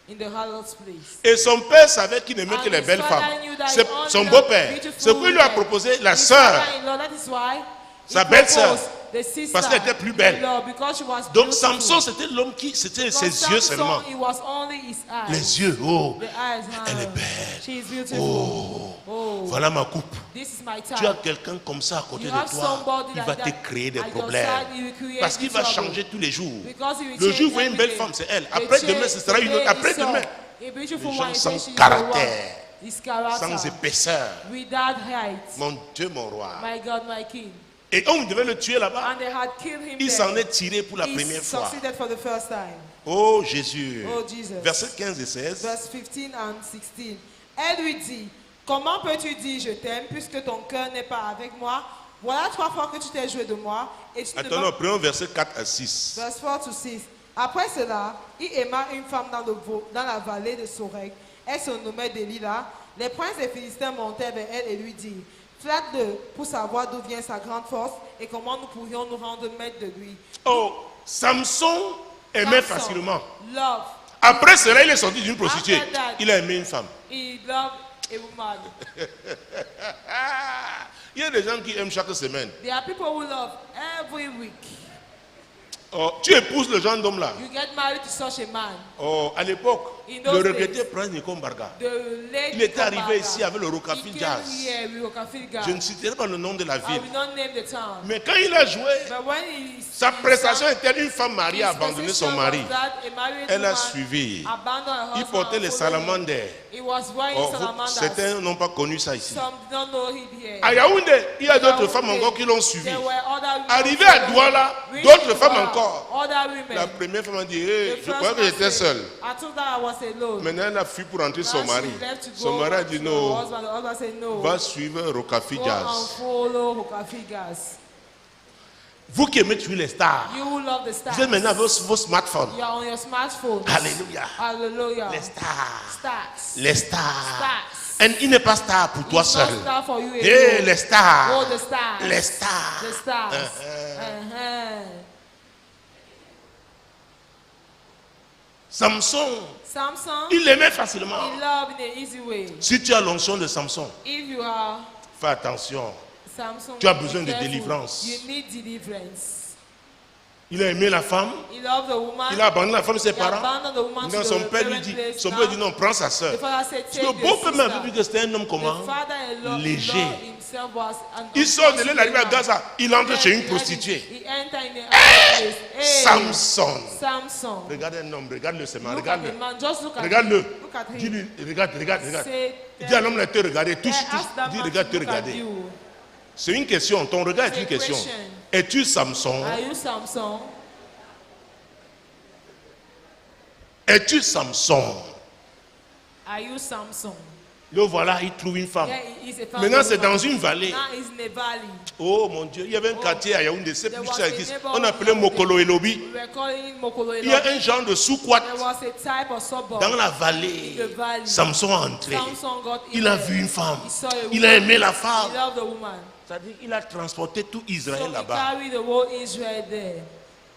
In the harlot's place. Et son père savait qu'il n'aimait And que les his belles father femmes. knew that C'est he only son loved beau-père. beautiful C'est pourquoi il lui a women. proposé la His sœur. father-in-law, that is why Sa he belle-sœur. proposed the sister Parce qu'elle était plus belle. in law, because she was Donc beautiful. Samson c'était l'homme qui, c'était Because ses yeux Samson, seulement. it was only his eyes. Les yeux, oh, The eyes, elle est huh? belle. She is beautiful. Oh, Oh, voilà ma coupe. this is my Tu as type. quelqu'un comme ça à côté You de have toi, somebody il like va that te créer des at your problèmes. side, he will create Parce qu'il va trouble. changer tous les jours. Because he will Le change jour où vous voyez une belle every femme, day. c'est elle. The Après change- demain, ce sera une the autre. day Après he saw demain, a beautiful les one, gens he sans says she's the caractère, one. His character. sans épaisseur. Without height. Mon Dieu, mon roi. My God, my King. Et on devait le tuer là-bas. And they had killed him Il there. s'en est tiré pour la He première fois. succeeded for the first time. Oh Jésus. Oh, Jesus. Versets 15 et 16. Verse 15 and 16. Elle lui dit, comment peux-tu dire je t'aime puisque ton cœur n'est pas avec moi? Voilà 3 fois que tu t'es joué de moi. Et tu ne Attends, m'as- non, prenons versets 4 à 6. Verse 4 to 6. Après cela, il aima une femme dans la vallée de Sorek. Elle se nommait Delilah. Les princes des Philistins montèrent vers elle et lui dirent, flatte-le pour savoir d'où vient sa grande force et comment nous pourrions nous rendre maîtres de lui. Oh, Samson aimait Samson, facilement. Love. Après cela, il est sorti d'une prostituée. After that, Il a aimé une femme. He loved a woman. Il y a des gens qui aiment chaque semaine. There are people who love every week. Oh, tu épouses le genre d'homme là. You get married to such a man. Oh, à l'époque, In le those regretté days, Prince Nicole Barga. The late Il était arrivé Kabbalah, ici avec le he Rocafil came Jazz. here with Rocafil Jazz. Je ne citerai pas le nom de la I ville. will not name the town. Mais quand il a joué, But when he sa he prestation sang, était une femme mariée a his abandonné son position mari. was that a married Elle a woman suivi. abandoned her Il husband portait and les followed him. salamandres. He was wearing Oh, salamanders. certains n'ont pas connu ça ici. Some did not know him here. À Yaoundé, il y a d'autres Yaoundé, femmes encore qui l'ont suivi. There were other women Arrivé à Douala, Reaching d'autres femmes Douala, encore. Other women. La première femme a dit, hey, The je first croyais que one j'étais said, seule. I thought that I was alone. Maintenant, elle a fui pour entrer son Now mari. she left to Son go mari a to dit her non, husband. The husband said no. va suivre Rocafi Go and Jazz. follow Hokafigas. Vous qui aimez tuer les stars, You who love the stars. vous êtes maintenant avec vos smartphones. You are on your smartphone. Alléluia. Hallelujah. Les stars. Stars. Les stars. Stars. Et il n'est pas star pour toi It's not seul. star for you Eh, alone. les stars. Oh, the stars. Les stars. The stars. Uh-huh. Uh-huh. Samson, Samson, il l'aimait facilement. he loved in an easy way. Si tu as l'onction de Samson, If you are fais attention. Samson, Tu as be besoin de careful. délivrance. You need deliverance. Il a aimé la femme. He loved the woman. Il a abandonné la femme de ses He parents. abandoned the woman Non, to son the père lui parent dit, place. son Now, père dit non, prends sa soeur. the father said, Parce take que the beau-père m'a sister. vu que c'était un homme comment? The father-in-law Léger. himself was an Il sort de là, il arrive à man. Gaza, il entre Yes, chez une he prostituée. He entered in a place. Hey, Samson. Samson. Regarde un homme, regarde-le seulement, Look at regarde-le. the man. Just look at Regarde-le. him. Look at him. Dis-lui, regarde. Say, Dis à l'homme de te regarder, touche, ask that dis man regarde, to te look at regarder. you. C'est une question, ton regard est C'est une question. question. Es-tu Samson? Are you Samson? Es-tu Samson? Are you Samson? Le voilà, il trouve une femme. Yeah, he is a family Maintenant, c'est woman. dans une vallée. Now he's in a valley. Oh mon Dieu, il y avait un quartier à Yaoundé, c'est There plus was ça a existe. neighborhood On appelait Mokolo Elobi. We were calling Mokolo Il y a Elobi. un genre de sous-quat There was a type of suburb. dans la vallée. In the valley. Samson est entré. Samson got in Il a there. vu une femme. He saw a woman. Il a aimé la femme. He loved the woman. C'est-à-dire qu'il a transporté tout So Israël he là-bas. carried the whole Israel there.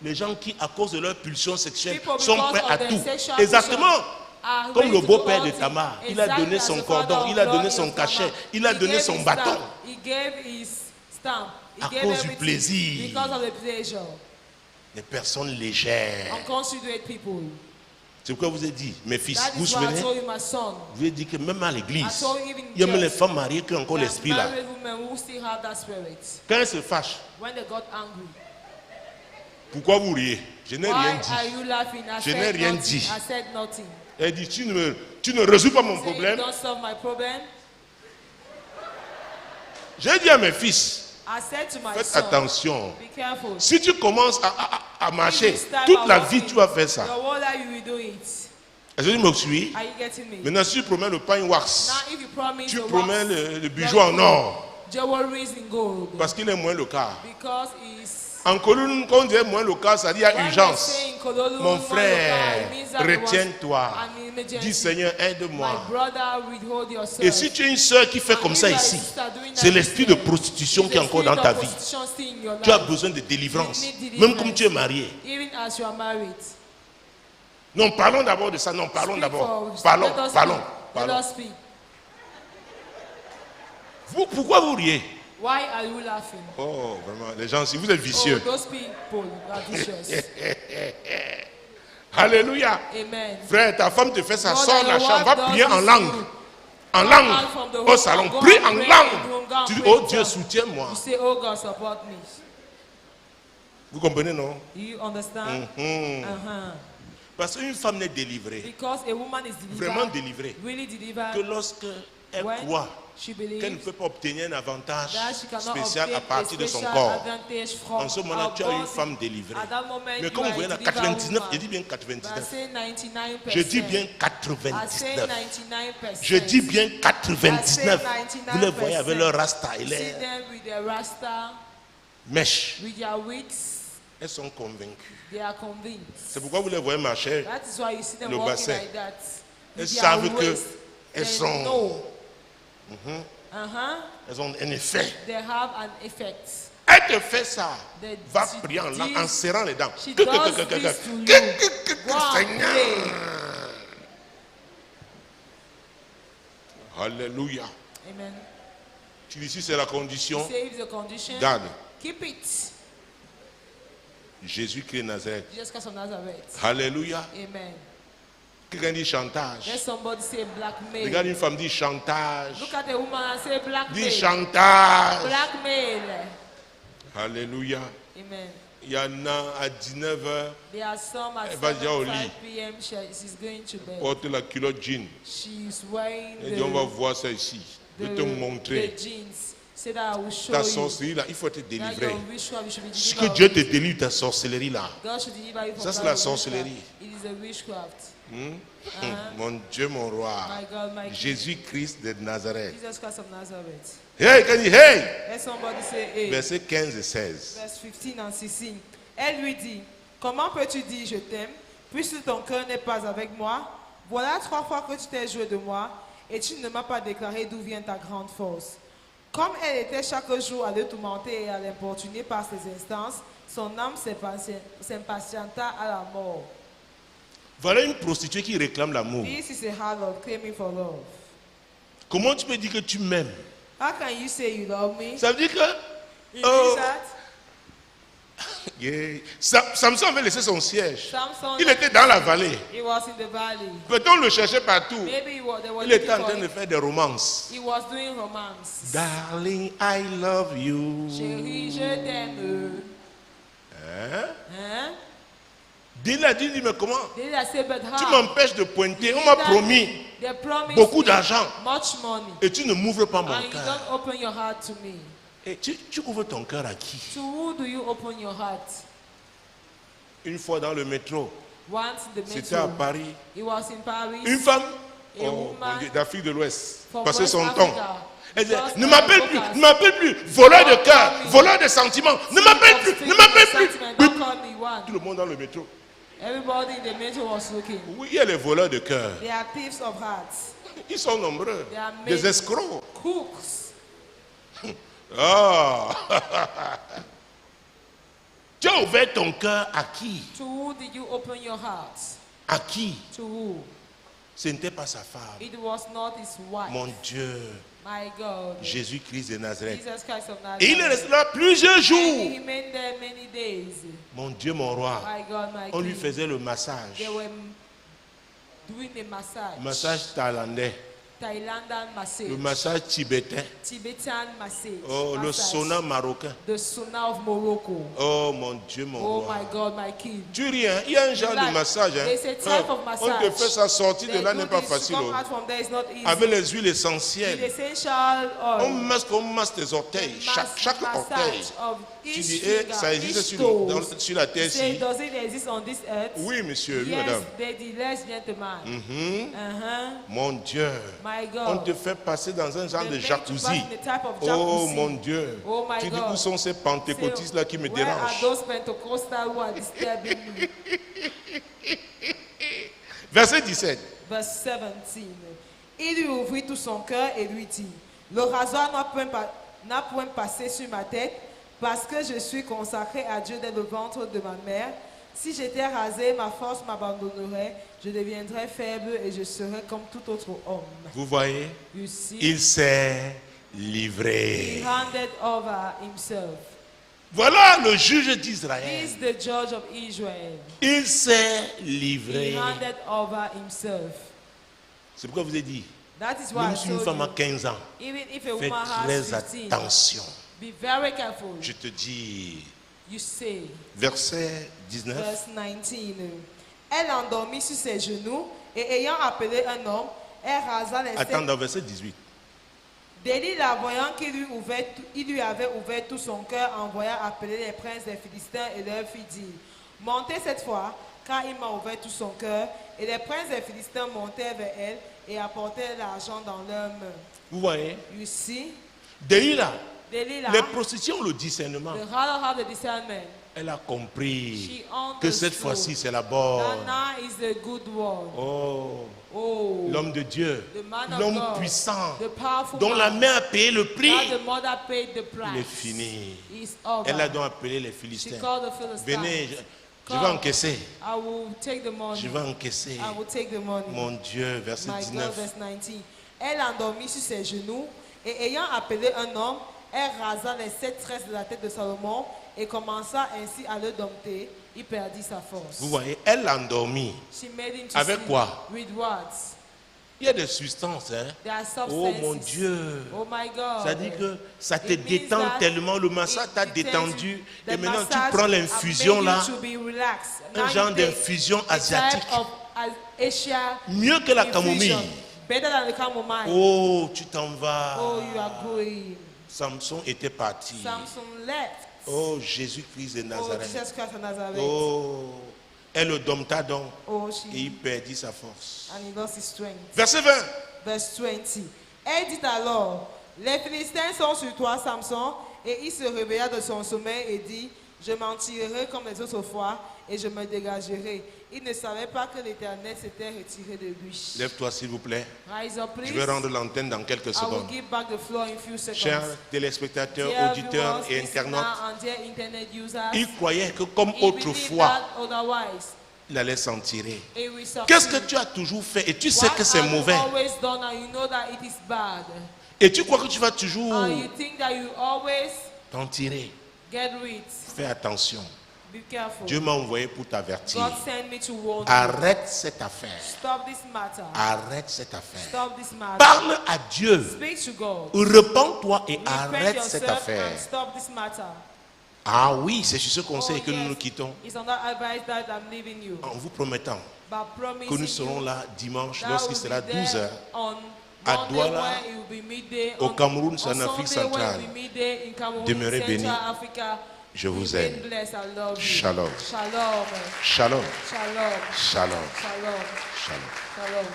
Les gens qui, à cause de leur pulsion sexuelle, People, sont because prêts of à their tout. sexual Exactement. are Comme ready le to beau-père do de all Tamar. things. Il a donné Exactly son as the cordon, father il a of donné Lot son is cachet, Tamar. il a He donné gave son his bâton. stamp. He gave his stamp. He À gave cause du everything plaisir. Because of the pleasure. Des personnes légères. Unconsiderate people. C'est pourquoi je vous ai dit, mes fils, That vous is vous why I souvenez? told you, my son. Je vous ai dit que même à I l'église, told you even il y a même les church, femmes mariées qui ont encore there are l'esprit là. married women who still have that spirit. Quand elles se fâchent, When they got angry. pourquoi vous riez? Je n'ai rien Why are dit. you laughing? I Je n'ai said rien nothing. dit. I said nothing. Elle dit, tu ne résous pas mon Say, you problème. don't solve my problem. J'ai dit à mes fils, I said to my faites son, attention. be careful. Si tu commences à marcher, If you start toute la walking, vie tu vas faire ça. your whole life you will do it. Est-ce que tu me suis? Are you getting me? Maintenant, si tu promets le pain wax, Now, if you promise tu to promets wax le bijou en or, jewelries in gold, parce qu'il est moins le cas. because it's En Cologne, quand on dit moins le cas, ça dit il y a when they urgence. say in Kololu, Mon Moloka, frère, it means that there was retiens-toi. an emergency. Dis Seigneur, My aide-moi. brother, withhold yourself. Et si tu es une soeur qui fait comme ça ici, c'est l'esprit de prostitution qui est encore dans ta vie. Tu as besoin de délivrance, même comme tu es marié. Even as you are married. Non, parlons d'abord de ça. Non, parlons Speak d'abord. for- Parlons, let us parlons, speak. Let parlons. us speak. Pourquoi vous riez? Why are you laughing? Oh, vraiment, les gens, si vous êtes Oh, vicieux. those people are vicious. Alléluia. Amen. Frère, ta femme te fait ça, More sors than la your chambre, wife va does prier en this langue. to you. En Come langue. out from the Au home salon, and go prie and en pray in the langue. room, go and Tu dis, pray oh in Dieu, tongues. soutiens-moi. You say, oh God, support me. Vous comprenez, non? You understand? Mhm. Uh-huh. Parce qu'une femme n'est délivrée, Because a woman is vraiment delivered, délivrée, really que delivered, lorsqu'elle when croit she qu'elle ne believes peut pas obtenir un avantage that she cannot spécial obtain à partir a de son special corps. advantage from En ce moment-là, her tu as une body. femme délivrée. At that moment, Mais you comme vous are voyez, a là, delivered 99, woman. je dis bien But I 99. say 99%. Je dis bien I say 99. 99%. Je dis bien I say 99. 99%. Vous les voyez avec leur rasta et You see les them with their rasta, mèches. with their wigs. Elles sont convaincues. They are convinced. C'est pourquoi vous les voyez marcher. That is why you see them Le walking bassin. like that. Elles With their savent que waist. elles They sont- know. Mhm. Uh-huh. Elles ont un effet. They have an effect. Elle te fait ça. They- Va she prier en langue does- en serrant les dents. She does this to you. Go and Seigneur. pray. Alléluia. Amen. Tu dis si c'est la condition, Save the condition. garde. Keep it. Jésus-Christ de Nazareth. Jesus Christ of Nazareth. Alléluia. Amen. Quelqu'un dit chantage. Let somebody say blackmail. Regarde une femme dit chantage. Look at a woman and say Dit blackmail. chantage. Blackmail. Alléluia. Amen. Il y en a à 19h, There are some at Elle va déjà au 7:05 lit. p.m. She's going to bed. porte la culotte jean. She's wearing Elle dit on va the, voir ça ici. Je vais te the montrer. jeans. Say that I will show Ta you. sorcellerie là, il faut être That délivré. your witchcraft, you should be Si que delivered. Dieu te délivre ta sorcellerie là. God should deliver you from Ça, c'est that la witchcraft. sorcellerie. It is a witchcraft. Mon Dieu, mon roi. My God, my King. Jésus-Christ de Nazareth. Jesus Christ of Nazareth. Hey, can you, hey! Let somebody say, hey. Versets 15 et 16. Verse 15 and 16. Elle lui dit, comment peux-tu dire je t'aime, puisque ton cœur n'est pas avec moi? Voilà 3 fois que tu t'es joué de moi, et tu ne m'as pas déclaré d'où vient ta grande force. Comme elle était chaque jour à le tourmenter et à l'importuner par ses instances, son âme s'impatienta à la mort. Voilà une prostituée qui réclame l'amour. This is a harlot claiming for love. Comment tu peux dire que tu m'aimes? How can you say you love me? Ça veut dire que It Oh. means that Yeah. Samson avait laissé son siège. Samson, Il était dans la vallée. he was in the valley. Peut-on le chercher partout? Maybe they were Il était en looking train for de him. faire des romances. He was doing romance. Darling, I love you. Chérie, je t'aime. Hein? Hein? Dieu a dit, mais comment? They said, but Tu how? m'empêches de pointer. On m'a promis They promised beaucoup me d'argent. much money. Et tu ne m'ouvres pas mon And you cœur. don't open your heart to me. Et tu ouvres ton cœur à qui? To who do you open your heart? Une fois dans le métro, Once in the c'était à metro. Paris. He was in Paris. Une femme A oh, woman mon Dieu, d'Afrique de l'Ouest from passait West son Africa. temps. Elle disait, Just ne m'appelle plus, focus. ne m'appelle plus, voleur de Don't cœur, call me. voleur de sentiments, ne m'appelle plus, ne m'appelle plus. Don't call me one. Tout le monde dans le métro. Everybody in the metro was looking. Oui, il y a les voleurs de cœur. They are thieves of hearts. Ils sont nombreux, They are des many. escrocs. Cooks. Ah. Tu as ouvert ton cœur à qui? To who did you open your heart? À qui? To who? Ce n'était pas sa femme. It was not his wife. Mon Dieu, My God. Jésus-Christ de Nazareth. Jesus Christ of Et il est Nazareth. resté là plusieurs And jours. he remained there many days. Mon Dieu, mon roi. My God, my On lui King. faisait le massage. They were doing a massage. Massage thaïlandais. Thailandan massage. Le massage tibétain. Tibetan massage. Oh, le Massage. sauna marocain. The sauna of Morocco. Oh, mon Dieu, mon Oh roi. my God, my King. Tu ris, hein? Il y a un genre de Like, massage. Hein? there's a type Hein, of on massage. te fait ça sortir de They là do n'est pas this, facile. to come Oh. out from there is not easy. Avec les huiles With essentielles. essential On oil. masse tes orteils. Chaque orteil. Massage of Tu each dis, finger, eh, ça existe each sur, toes. sur la terre Say, ici. does it exist on this earth? Oui, monsieur, oui, Yes, madame. lady, yes, gentleman. Mhm. Uh-huh. Mon Dieu. My On God. te fait passer dans un genre They de make you jacuzzi. pass in a type of Oh jacuzzi. mon Dieu. Oh my Tu dis God. où sont ces pentecôtistes là qui me Where are dérangent? those Pentecostal who are disturbing me? Verset 17. Verse 17. Il lui ouvrit tout son cœur et lui dit, le rasoir n'a point passé sur ma tête parce que je suis consacré à Dieu dès le ventre de ma mère. Si j'étais rasé, ma force m'abandonnerait, je deviendrais faible et je serais comme tout autre homme. Vous voyez? You see, Il s'est he livré. handed over himself. Voilà le juge He d'Israël. is the judge of Israel. Il s'est He livré. handed over himself. C'est pourquoi je vous ai dit, That is why I même si une told femme a you, 15 ans, even if a fais woman has très 15, attention. be very careful. Je te dis, You say, verset 19. verse 19. Elle endormit sur ses genoux et ayant appelé un homme, elle rasa les Attends, sept. dans verset 18. Délila, voyant qu'il lui avait ouvert tout son cœur, envoya appeler les princes des Philistins et leur fit dire, montez cette fois, car il m'a ouvert tout son cœur. Et les princes des Philistins montèrent vers elle et apportèrent l'argent dans leurs mains. Vous voyez? You see, Delilah, Delilah, les prostituées ont le discernement. the harder have the discernment. Elle a compris She que cette understood fois-ci c'est la bonne. that now is the good one. Oh, Oh, l'homme de Dieu, the man of l'homme God, puissant, the powerful dont la man, main a payé le prix. that the mother paid the price. Il est fini. It's over. Elle a donc appelé les She Philistins. called the Philistines. Venez, je vais Come. encaisser. I will take the money. Je vais encaisser. I will take the money. Mon Dieu, verset My God, 19. verse 19. Elle endormit sur ses genoux et ayant appelé un homme, elle rasa les 7 tresses de la tête de Salomon et commença ainsi à le dompter. Il perdit sa force. Vous voyez, elle l'a endormi. She made him to Avec sleep. quoi? With what? Il y a des substances, hein. There are substances. Oh mon Dieu. Oh my God. Ça dit que ça te It means détend that tellement, le massage t'a it détendu. the Et maintenant tu massage prends have l'infusion made là, you to be relaxed. un Now genre you take d'infusion a asiatique. type of Asia Mieux que la infusion. camomille. Better than the chamomile. Oh, tu t'en vas. Oh, you are going. Samson était parti. Samson left. Oh, Jésus-Christ de Oh, Nazareth. Jesus Christ of Nazareth. Oh, elle le dompta donc Oh, et il perdit sa force. and he lost his strength. Verset 20. Verse 20. Elle dit alors, les Philistins sont sur toi, Samson. Et il se réveilla de son sommeil et dit, je m'en tirerai comme les autres fois et je me dégagerai. Il ne savait pas que l'Éternel s'était retiré de lui. Lève-toi s'il vous plaît. Rise up, please. Je vais rendre l'antenne dans quelques I will secondes. give back the floor in few seconds. Chers téléspectateurs, Dear auditeurs viewers, et listeners internautes, and dear internet users, il croyait que comme he believed autrefois, that otherwise, il allait s'en tirer. he will succeed. Qu'est-ce que tu as toujours fait et tu sais que c'est What have you mauvais always done and you know that it is bad, et tu crois que tu vas toujours and you think that you always t'en tirer. get rid. Fais attention. Be careful. Dieu m'a envoyé pour t'avertir. God sent me to warn you. Arrête cette affaire. Stop this matter. Arrête cette affaire. Stop this matter. Parle à Dieu. Speak to God. Repends-toi et Repent arrête cette yourself affaire. and stop this matter. Ah oui, c'est sur ce conseil Oh, que nous yes. nous quittons. It's on that advice that I'm leaving you. En vous promettant But promising que nous serons you là dimanche that lorsqu'il we'll sera be there 12 heures on à Monday Douala, when it will be midday, au on- Cameroun, on en Afrique Sunday when centrale. it will be midday in Cameroon, Demeurez in bénis. Central Africa. Je vous Remain aime. blessed. I love you. Shalom. Shalom. Shalom. Shalom. Shalom. Shalom. Shalom. Shalom.